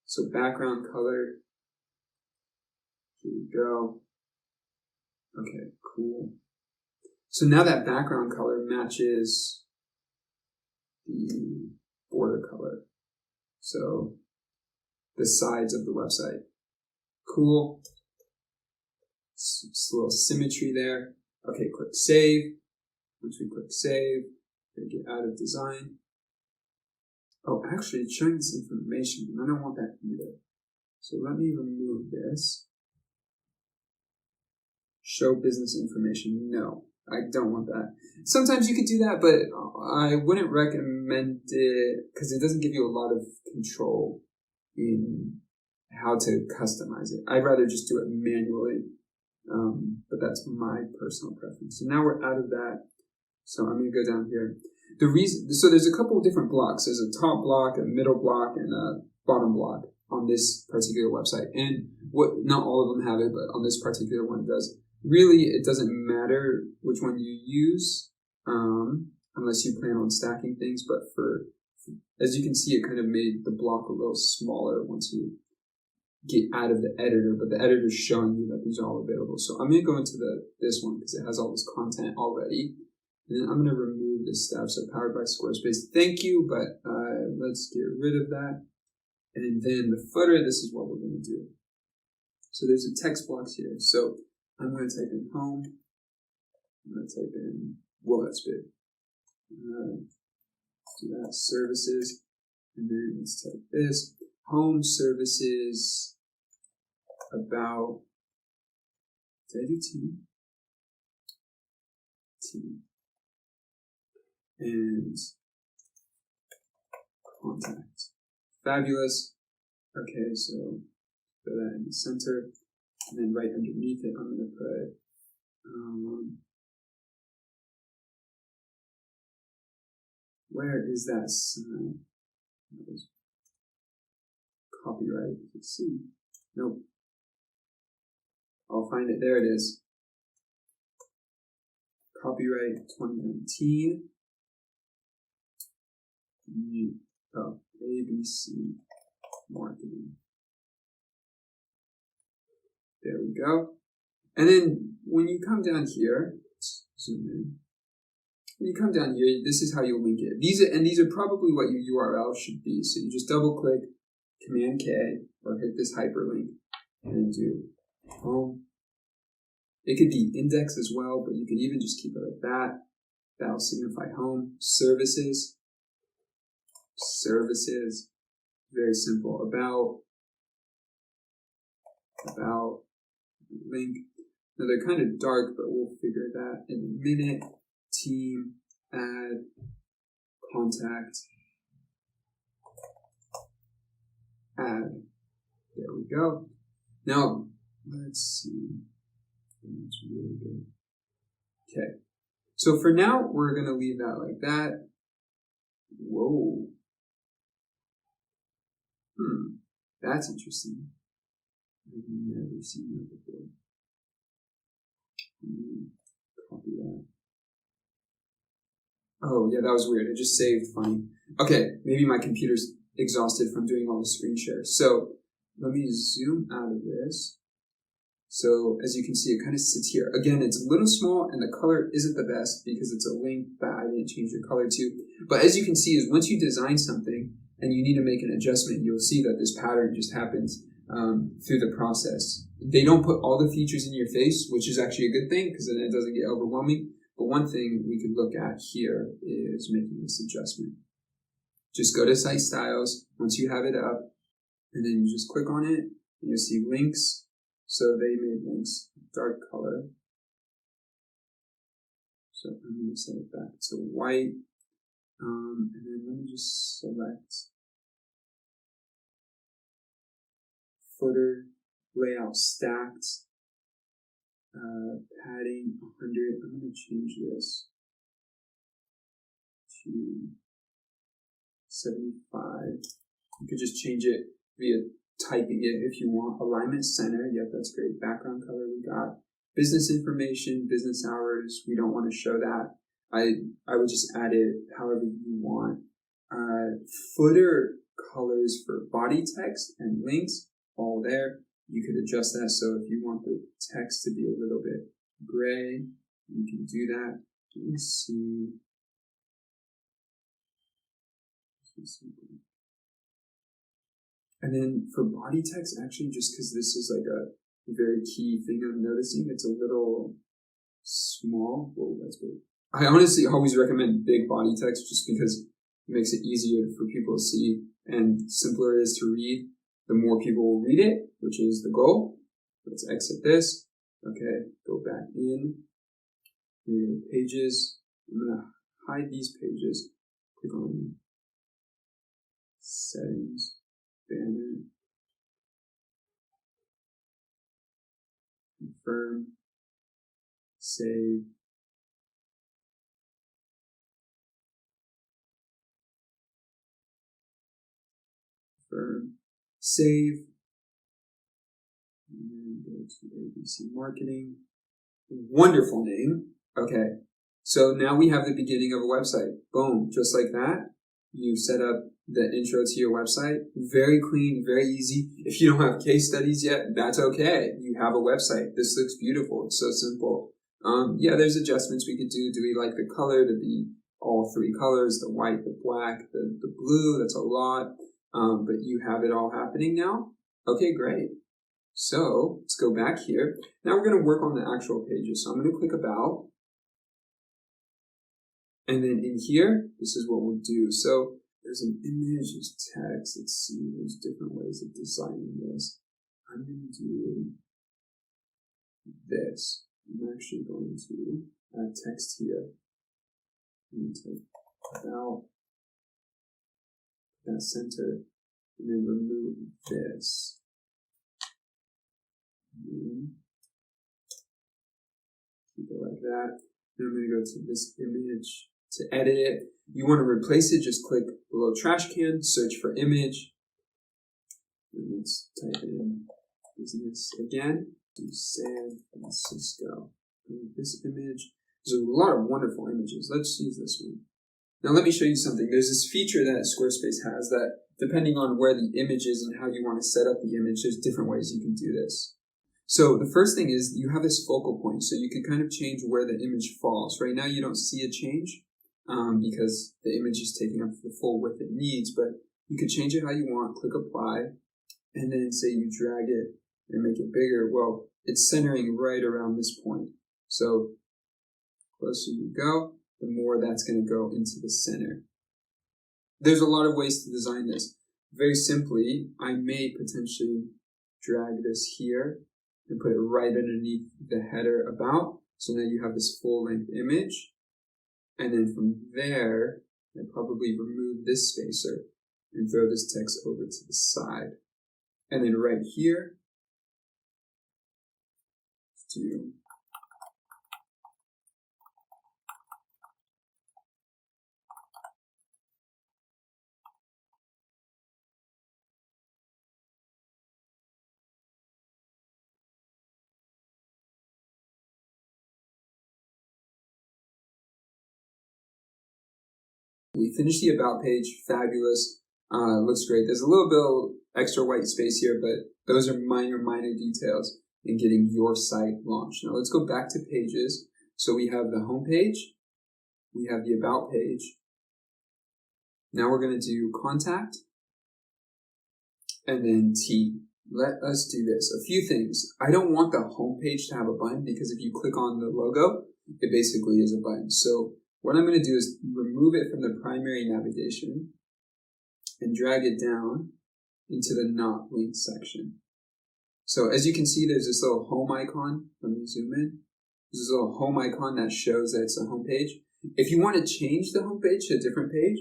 So background color. Here we go. Okay, cool. So now that background color matches the border color. So the sides of the website. Cool. It's a little symmetry there. Okay, click save. Once we click save, Get out of design. Oh, actually, it's showing this information, and I don't want that either. So let me remove this. Show business information. No, I don't want that. Sometimes you could do that, but I wouldn't recommend it because it doesn't give you a lot of control in how to customize it. I'd rather just do it manually, but that's my personal preference. So now we're out of that. So I'm going to go down here. So there's a couple of different blocks. There's a top block, a middle block, and a bottom block on this particular website. And not all of them have it, but on this particular one it does. Really, it doesn't matter which one you use, unless you plan on stacking things. But as you can see, it kind of made the block a little smaller once you get out of the editor, but the editor is showing you that these are all available. So I'm going to go into this one because it has all this content already. And then I'm going to remove this stuff. So powered by Squarespace. Thank you, but let's get rid of that. And then the footer, this is what we're going to do. So there's a text box here. So I'm going to type in home. I'm going to type in, whoa, that's big. Do that, services. And then let's type this. Home services about, did I do team? Team. And contact. Fabulous. Okay, so put that in the center. And then right underneath it, I'm going to put where is that sign? That was copyright. Let's see. Nope. I'll find it. There it is. Copyright 2019. ABC marketing. There we go. And then when you come down here, zoom in. When you come down here, this is how you'll link it. These are probably what your URL should be. So you just double click, Command K, or hit this hyperlink, and then do home. It could be index as well, but you can even just keep it like that. That'll signify home. Services. Services. Very simple. About. Link. Now they're kind of dark, but we'll figure that in a minute. Team, add, contact, add. There we go. Now, let's see. That's really good. Okay. So for now, we're going to leave that like that. Whoa. That's interesting. I've never seen that before. Copy that. Oh, yeah, that was weird. It just saved funny. Okay, maybe my computer's exhausted from doing all the screen share. So let me zoom out of this. So as you can see, it kind of sits here. Again, it's a little small and the color isn't the best because it's a link that I didn't change the color to. But as you can see, is once you design something and you need to make an adjustment, you'll see that this pattern just happens through the process. They don't put all the features in your face, which is actually a good thing because then it doesn't get overwhelming. But one thing we could look at here is making this adjustment. Just go to Site Styles once you have it up, and then you just click on it, and you'll see links. So they made links dark color. So I'm going to set it back to white. And then let me just select footer, layout stacked. Padding 100. I'm going to change this to 75. You could just change it via typing it if you want. Alignment center. Yep, that's great. Background color we got. Business information, business hours. We don't want to show that. I would just add it however you want. Footer colors for body text and links, all there. You could adjust that, so if you want the text to be a little bit gray, you can do that. Let me see. And then for body text, actually, just because this is like a very key thing I'm noticing, it's a little small. Whoa, that's big. I honestly always recommend big body text just because it makes it easier for people to see and simpler it is to read. The more people will read it, which is the goal. Let's exit this. Okay, go back in. Here, pages. I'm going to hide these pages. Click on settings, banner, confirm, save. Confirm, save, and then go to ABC Marketing. Wonderful name. Okay, so now we have the beginning of a website. Boom, just like that. You've set up the intro to your website. Very clean, very easy. If you don't have case studies yet, that's okay. You have a website. This looks beautiful. It's so simple. Yeah, there's adjustments we could do. Do we like the color to be all three colors, the white, the black, the blue? That's a lot. But you have it all happening now. Okay, great. So let's go back here. Now we're going to work on the actual pages. So I'm going to click About. And then in here, this is what we'll do. So there's an image, there's text. Let's see, there's different ways of designing this. I'm going to do this. I'm actually going to add text here. I'm going to type About, that center, and then remove this. Keep it like that. Then I'm going to go to this image to edit it. You want to replace it, just click below trash can, search for image. And let's type in business again. To San Francisco. And this image. There's a lot of wonderful images. Let's use this one. Now let me show you something. There's this feature that Squarespace has that depending on where the image is and how you want to set up the image, there's different ways you can do this. So the first thing is you have this focal point, so you can kind of change where the image falls. Right now you don't see a change because the image is taking up the full width it needs, but you could change it how you want, click apply, and then say you drag it and make it bigger. Well, it's centering right around this point. So the closer you go, the more that's going to go into the center. There's a lot of ways to design this. Very simply, I may potentially drag this here and put it right underneath the header About. So now you have this full-length image. And then from there, I probably remove this spacer and throw this text over to the side. And then right here, let's do we finished the About page. Fabulous. Looks great. There's a little bit of extra white space here, but those are minor details in getting your site launched. Now let's go back to pages. So we have the home page. We have the About page. Now we're going to do contact and then T. Let us do this. A few things. I don't want the home page to have a button because if you click on the logo, it basically is a button. So what I'm going to do is remove it from the primary navigation and drag it down into the not linked section. So as you can see, there's this little home icon. Let me zoom in. There's this little home icon that shows that it's a home page. If you want to change the home page to a different page,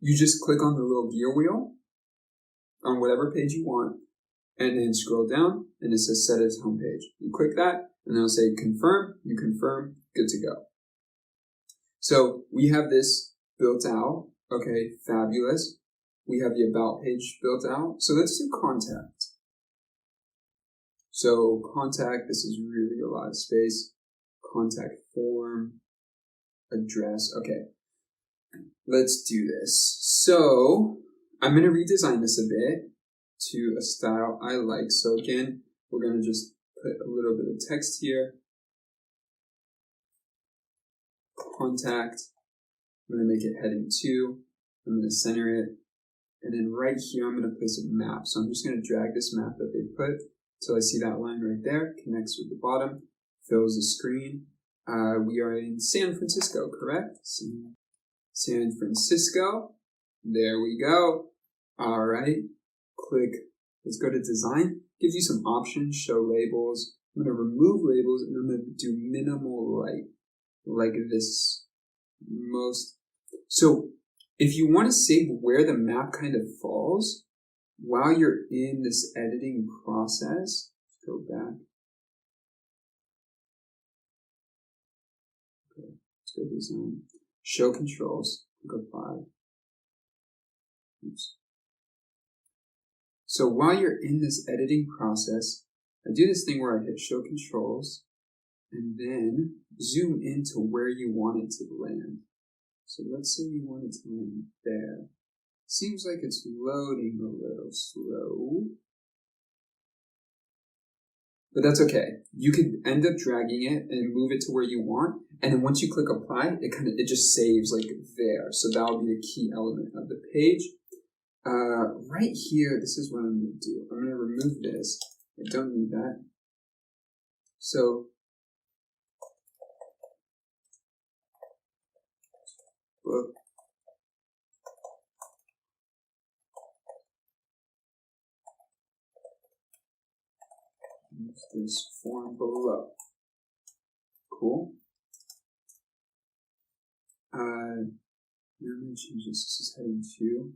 you just click on the little gear wheel on whatever page you want and then scroll down and it says set as home page. You click that and it'll say confirm, you confirm, good to go. So we have this built out. Okay, fabulous. We have the About page built out. So let's do contact. So contact, this is really a lot of space. Contact form, address. Okay, let's do this. So I'm going to redesign this a bit to a style I like. So again, we're going to just put a little bit of text here. Contact. I'm going to make it heading 2. I'm going to center it. And then right here, I'm going to place a map. So I'm just going to drag this map that they put till I see that line right there, connects with the bottom, fills the screen. We are in San Francisco, correct? San Francisco. There we go. All right. Click. Let's go to design. Gives you some options. Show labels. I'm going to remove labels and I'm going to do minimal light like this. So if you want to save where the map kind of falls while you're in this editing process, let's go back. Okay, let's go design. Show controls. Click apply. Oops. So while you're in this editing process, I do this thing where I hit show controls and then zoom into where you want it to land. So let's say we want it to land there. Seems like it's loading a little slow, but that's okay. You could end up dragging it and move it to where you want, and then once you click apply, it just saves like there. So that will be a key element of the page. Right here, this is what I'm going to do. I'm going to remove this. I don't need that. So book. Use this form below. Cool. Now I'm going to change this. This is heading 2.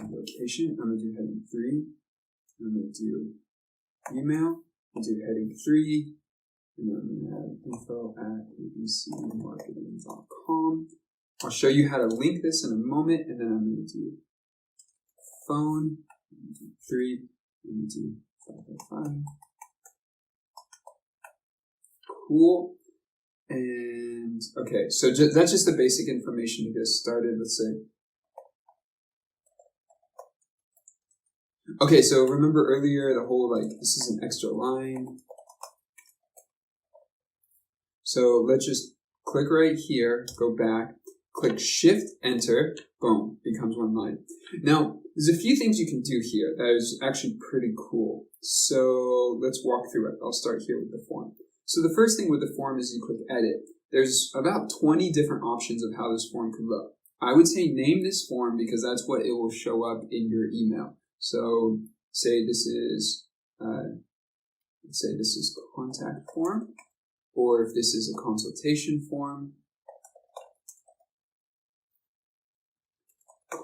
Location. I'm going to do heading 3. I'm going to do email. I'll do heading 3. And then I'm going to add info@abcmarketing.com. I'll show you how to link this in a moment, and then I'm going to do phone. I'm going to do 3. I'm going to do 555. Cool. And okay, so that's just the basic information to get started. Let's say. Okay, so remember earlier the whole this is an extra line. So let's just click right here, go back, click Shift Enter, boom, becomes one line. Now, there's a few things you can do here that is actually pretty cool. So let's walk through it. I'll start here with the form. So the first thing with the form is you click Edit. There's about 20 different options of how this form could look. I would say name this form because that's what it will show up in your email. So say this is, let's say this is contact form, or if this is a consultation form,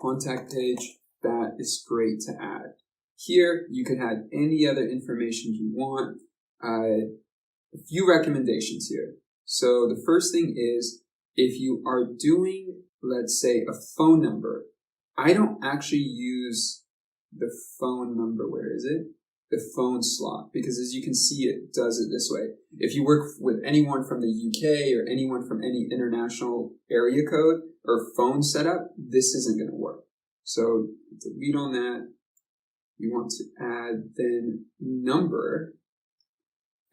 contact page, that is great to add. Here, you can add any other information you want. A few recommendations here. So the first thing is, if you are doing, let's say, a phone number, I don't actually use the phone number, where is it? The phone slot, because as you can see, it does it this way. If you work with anyone from the UK or anyone from any international area code or phone setup, this isn't going to work. So delete on that. You want to add then number,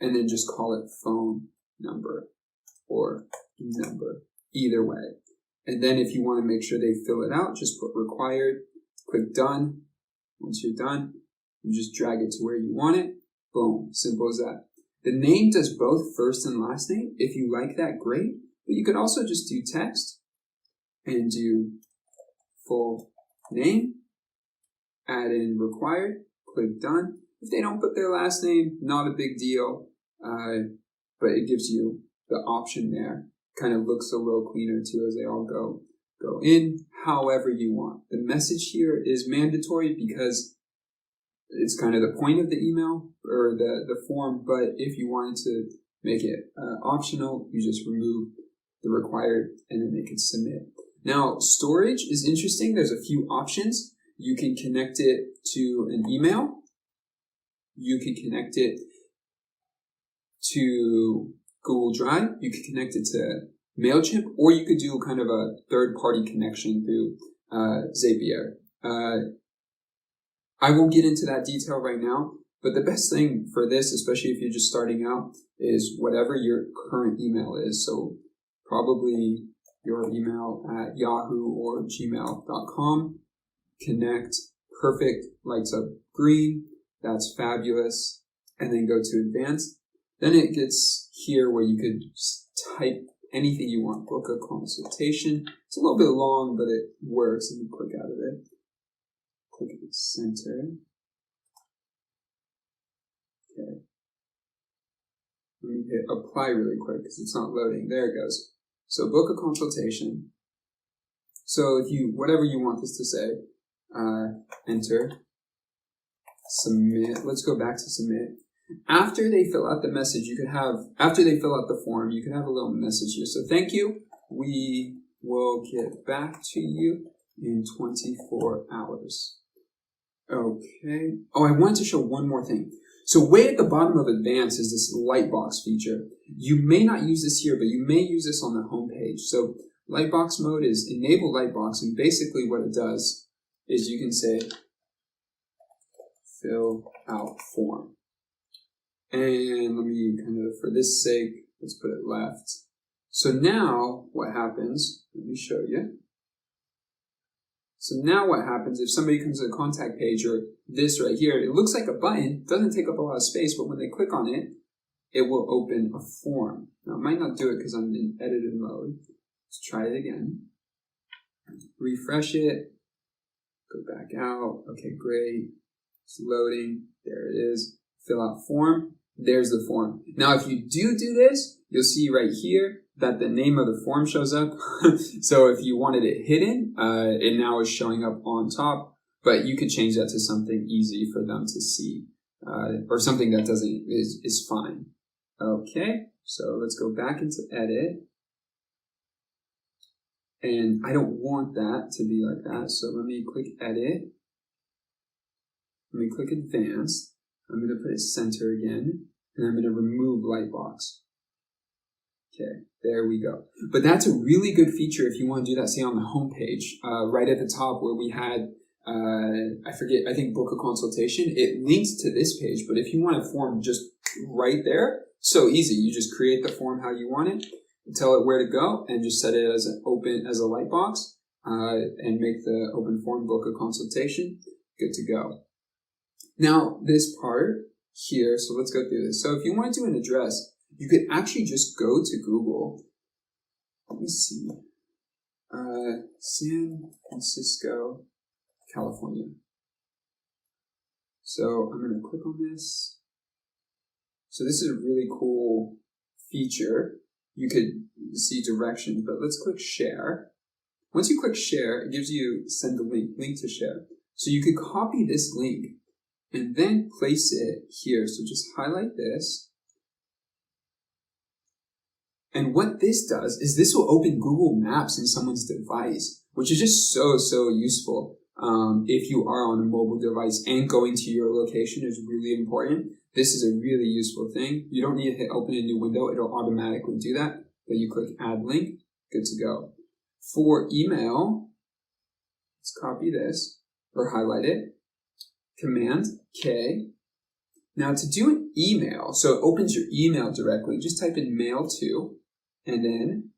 and then just call it phone number or number, either way. And then if you want to make sure they fill it out, just put required, click done. Once you're done, you just drag it to where you want it. Boom, simple as that. The name does both first and last name. If you like that, great. But you could also just do text and do full name, add in required, click done. If they don't put their last name, not a big deal, but it gives you the option there. Kind of looks a little cleaner too as they all go in however you want. The message here is mandatory because it's kind of the point of the email or the form, but if you wanted to make it optional, you just remove the required and then they can submit. Now, storage is interesting. There's a few options. You can connect it to an email. You can connect it to Google Drive. You can connect it to MailChimp, or you could do kind of a third-party connection through Zapier. I won't get into that detail right now, but the best thing for this, especially if you're just starting out, is whatever your current email is. So probably your email at yahoo or gmail.com. Connect, perfect, lights up green, that's fabulous, and then go to advanced. Then it gets here where you could just type anything you want. Book a consultation. It's a little bit long, but it works. Let me click out of it. Click at the center. Okay. Let me hit apply really quick because it's not loading. There it goes. So book a consultation. So if you, whatever you want this to say, enter, submit. Let's go back to submit. After they fill out the message, you could have, after they fill out the form, you could have a little message here. So thank you. We will get back to you in 24 hours. Okay. Oh, I wanted to show one more thing. So way at the bottom of advanced is this lightbox feature. You may not use this here, but you may use this on the home page. So lightbox mode is enable lightbox, and basically what it does is you can say fill out form. And let me kind of, for this sake, let's put it left. So now what happens, let me show you. So now what happens if somebody comes to the contact page, or this right here, it looks like a button, doesn't take up a lot of space, but when they click on it, it will open a form. Now it might not do it because I'm in edited mode. Let's try it again. Refresh it, go back out. Okay, great. It's loading. There it is. Fill out form. There's the form. Now, if you do this, you'll see right here that the name of the form shows up. So if you wanted it hidden, it now is showing up on top, but you could change that to something easy for them to see, or something that doesn't, is fine. Okay, so let's go back into edit. And I don't want that to be like that, so let me click edit. Let me click advanced. I'm going to put it center again, and I'm going to remove lightbox. Okay, there we go. But that's a really good feature if you want to do that, say on the home page, right at the top where we had, I think book a consultation. It links to this page, but if you want a form just right there, so easy. You just create the form how you want it, tell it where to go, and just set it as an open, as a lightbox, and make the open form book a consultation. Good to go. Now, this part here, so let's go through this. So if you want to do an address, you could actually just go to Google. Let me see. San Francisco, California. So I'm going to click on this. So this is a really cool feature. You could see directions, but let's click share. Once you click share, it gives you send the link to share. So you could copy this link and then place it here. So just highlight this. And what this does is this will open Google Maps in someone's device, which is just so useful. If you are on a mobile device and going to your location is really important. This is a really useful thing. You don't need to hit open a new window. It'll automatically do that. Then you click add link, good to go. For email, let's copy this or highlight it. Command K. Now to do an email, so it opens your email directly, just type in mail to, and then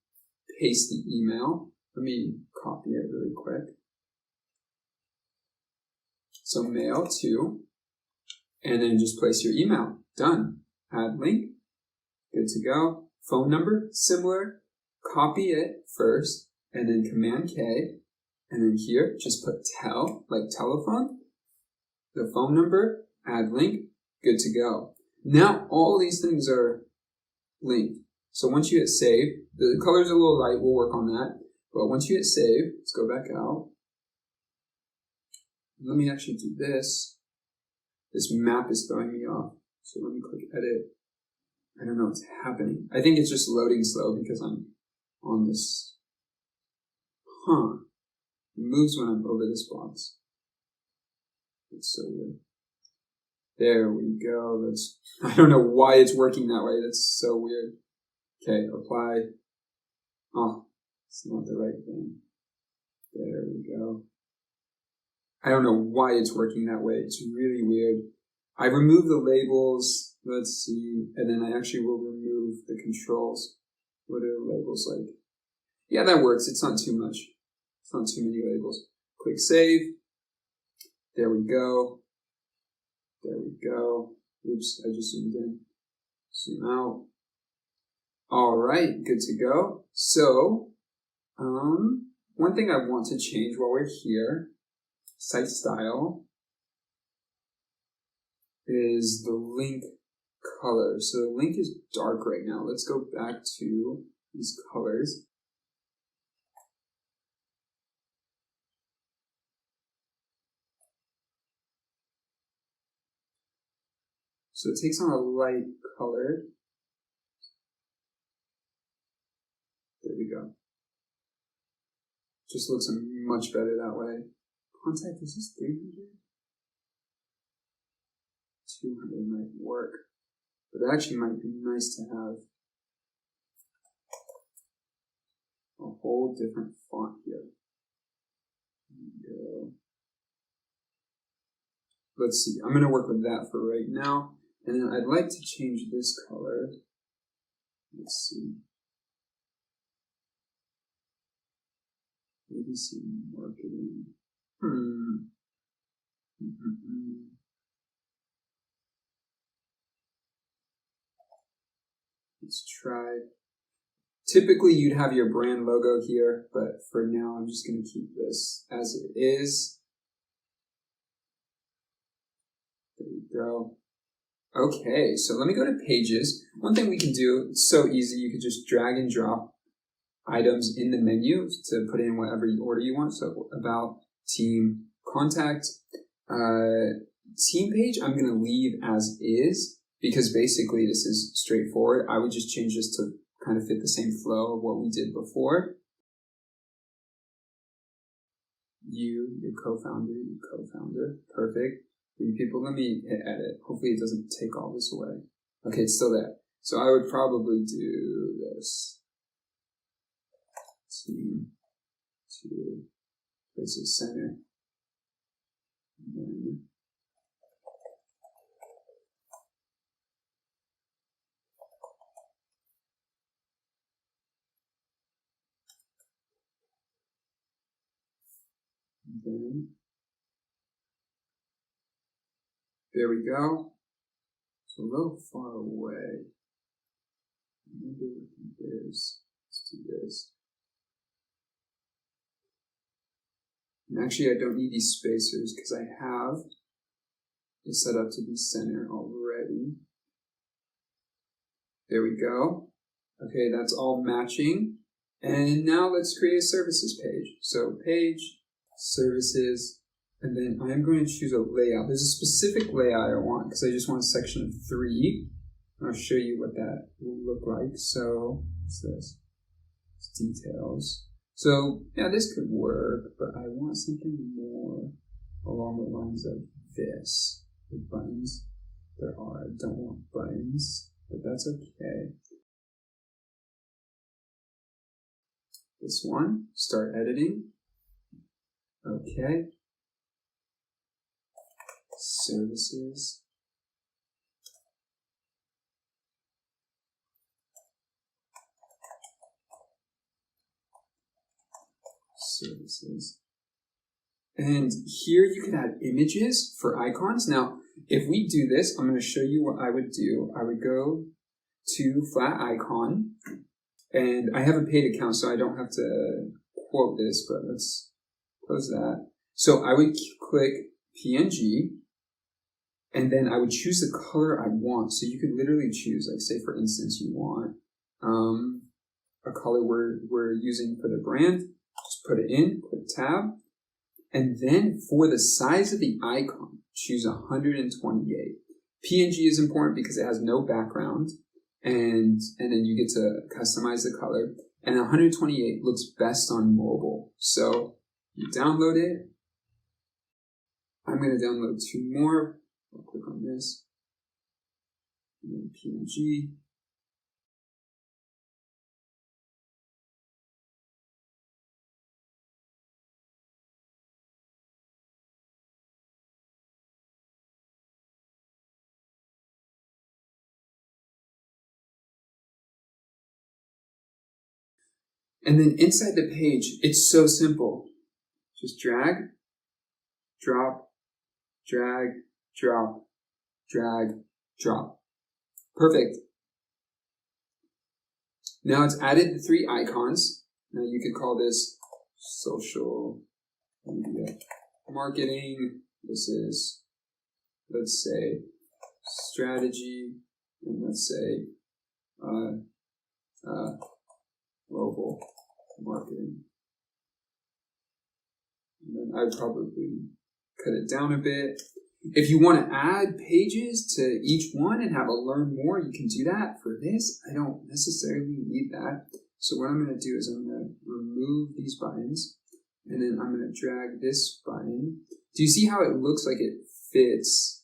paste the email. Let me copy it really quick. So mail to, and then just place your email. Done. Add link. Good to go. Phone number, similar. Copy it first, and then Command K, and then here, just put tel, like telephone. The phone number, add link, good to go. Now all these things are linked. So once you hit save, the color's a little light, we'll work on that. But once you hit save, let's go back out. Let me actually do this. This map is throwing me off. So let me click edit. I don't know what's happening. I think it's just loading slow because I'm on this. It moves when I'm over this box. It's so weird. There we go. I don't know why it's working that way. That's so weird. Okay, apply. Oh, it's not the right thing. There we go. I don't know why it's working that way. It's really weird. I removed the labels. Let's see. And then I actually will remove the controls. What are the labels like? Yeah, that works. It's not too much. It's not too many labels. Click save. There we go. There we go. Oops, I just zoomed in. Zoom out. All right, good to go. So, one thing I want to change while we're here, site style, is the link color. So the link is dark right now. Let's go back to these colors. So it takes on a light color. There we go. Just looks much better that way. Contact, is this 300? 200 might work. But it actually might be nice to have a whole different font here. There we go. Let's see. I'm going to work with that for right now. And then I'd like to change this color. Let's see. ABC marketing. Let's try. Typically, you'd have your brand logo here, but for now, I'm just going to keep this as it is. There we go. Okay, so let me go to pages. One thing we can do, it's so easy, you could just drag and drop items in the menu to put in whatever order you want. So about, team, contact, team page, I'm going to leave as is because basically this is straightforward. I would just change this to kind of fit the same flow of what we did before. Your co-founder, perfect. Three people, let me hit edit. Hopefully it doesn't take all this away. Okay, it's still there. So I would probably do this. Team to places center. And then there we go. It's a little far away. I wonder what it is. Let's do this. And actually, I don't need these spacers because I have it set up to be center already. There we go. Okay, that's all matching. And now let's create a services page. So page, services, and then I'm going to choose a layout. There's a specific layout I want because I just want a section of 3. I'll show you what that will look like. So what's this? It's details. So yeah, this could work, but I want something more along the lines of this. The buttons. I don't want buttons, but that's okay. This one, start editing. Okay. Services. Services. And here you can add images for icons. Now, if we do this, I'm going to show you what I would do. I would go to flat icon, and I have a paid account, so I don't have to quote this, but let's close that. So I would click PNG, and then I would choose the color I want. So you could literally choose, like say for instance, you want a color we're using for the brand. Just put it in, click tab. And then for the size of the icon, choose 128. PNG is important because it has no background, and then you get to customize the color. And 128 looks best on mobile. So you download it. I'm going to download 2 more. I'll click on this. And then PNG. And then inside the page, it's so simple. Just drag, drop, drag, drop, drag, drop. Perfect. Now it's added the 3 icons. Now you could call this social media marketing. This is, let's say, strategy, and let's say mobile marketing. And then I'd probably cut it down a bit. If you want to add pages to each one and have a learn more, you can do that. For this, I don't necessarily need that. So what I'm going to do is I'm going to remove these buttons, and then I'm going to drag this button. Do you see how it looks like it fits?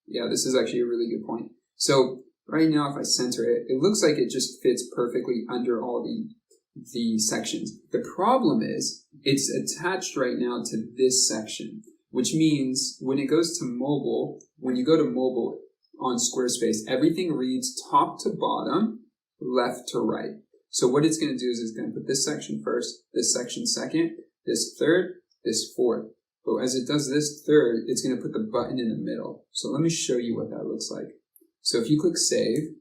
Yeah, this is actually a really good point. So right now, if I center it, it looks like it just fits perfectly under all the sections. The problem is it's attached right now to this section, which means when it goes to mobile, when you go to mobile on Squarespace, everything reads top to bottom, left to right. So what it's going to do is it's going to put this section first, this section second, this third, this fourth. But as it does this third, it's going to put the button in the middle. So let me show you what that looks like. So if you click save,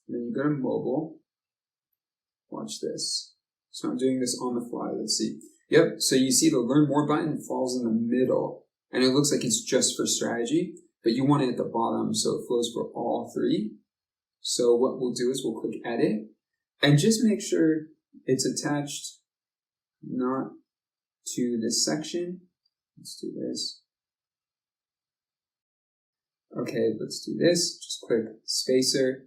and then you go to mobile, watch this. So I'm doing this on the fly. Let's see. Yep. So you see the learn more button falls in the middle, and it looks like it's just for strategy, but you want it at the bottom so it flows for all 3. So what we'll do is we'll click edit and just make sure it's attached not to this section. Let's do this. Okay, let's do this. Just click spacer.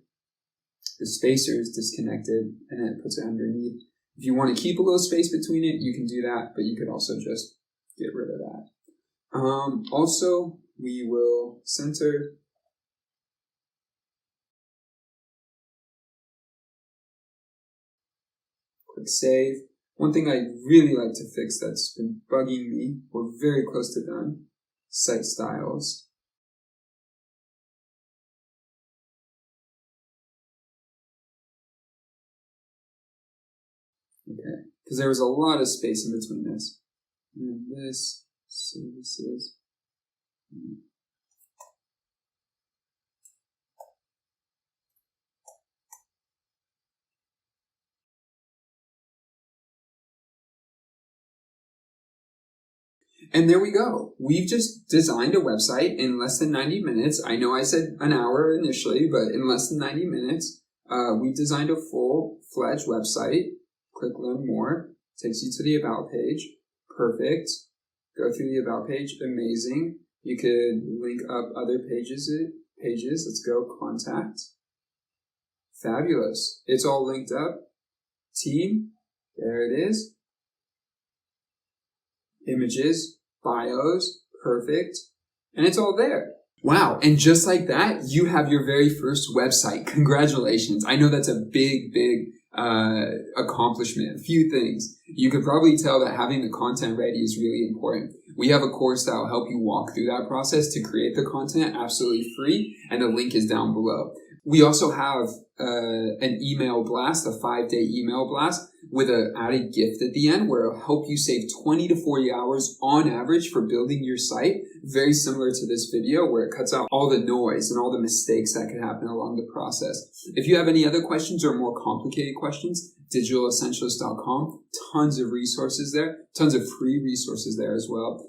The spacer is disconnected, and then it puts it underneath. If you want to keep a little space between it, you can do that, but you could also just get rid of that. Also, we will center. Click save. One thing I really like to fix that's been bugging me, we're very close to done, site styles. Okay, because there was a lot of space in between this. And this, services. And there we go. We've just designed a website in less than 90 minutes. I know I said an hour initially, but in less than 90 minutes, we designed a full-fledged website. Click learn more. Takes you to the about page. Perfect. Go through the about page. Amazing. You could link up other pages. Let's go contact. Fabulous. It's all linked up. Team. There it is. Images, bios, perfect. And it's all there. Wow. And just like that, you have your very first website. Congratulations. I know that's a big accomplishment. A few things. You could probably tell that having the content ready is really important. We have a course that will help you walk through that process to create the content absolutely free, and the link is down below. We also have an email blast, a 5-day email blast with an added gift at the end where it'll help you save 20 to 40 hours on average for building your site. Very similar to this video where it cuts out all the noise and all the mistakes that could happen along the process. If you have any other questions or more complicated questions, digitalessentialist.com, tons of resources there, tons of free resources there as well.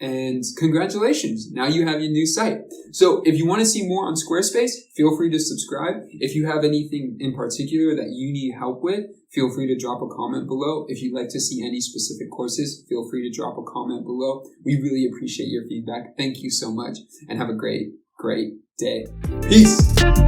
And congratulations, now you have your new site. So if you want to see more on Squarespace, feel free to subscribe. If you have anything in particular that you need help with, feel free to drop a comment below. If you'd like to see any specific courses, feel free to drop a comment below. We really appreciate your feedback. Thank you so much, and have a great day. Peace.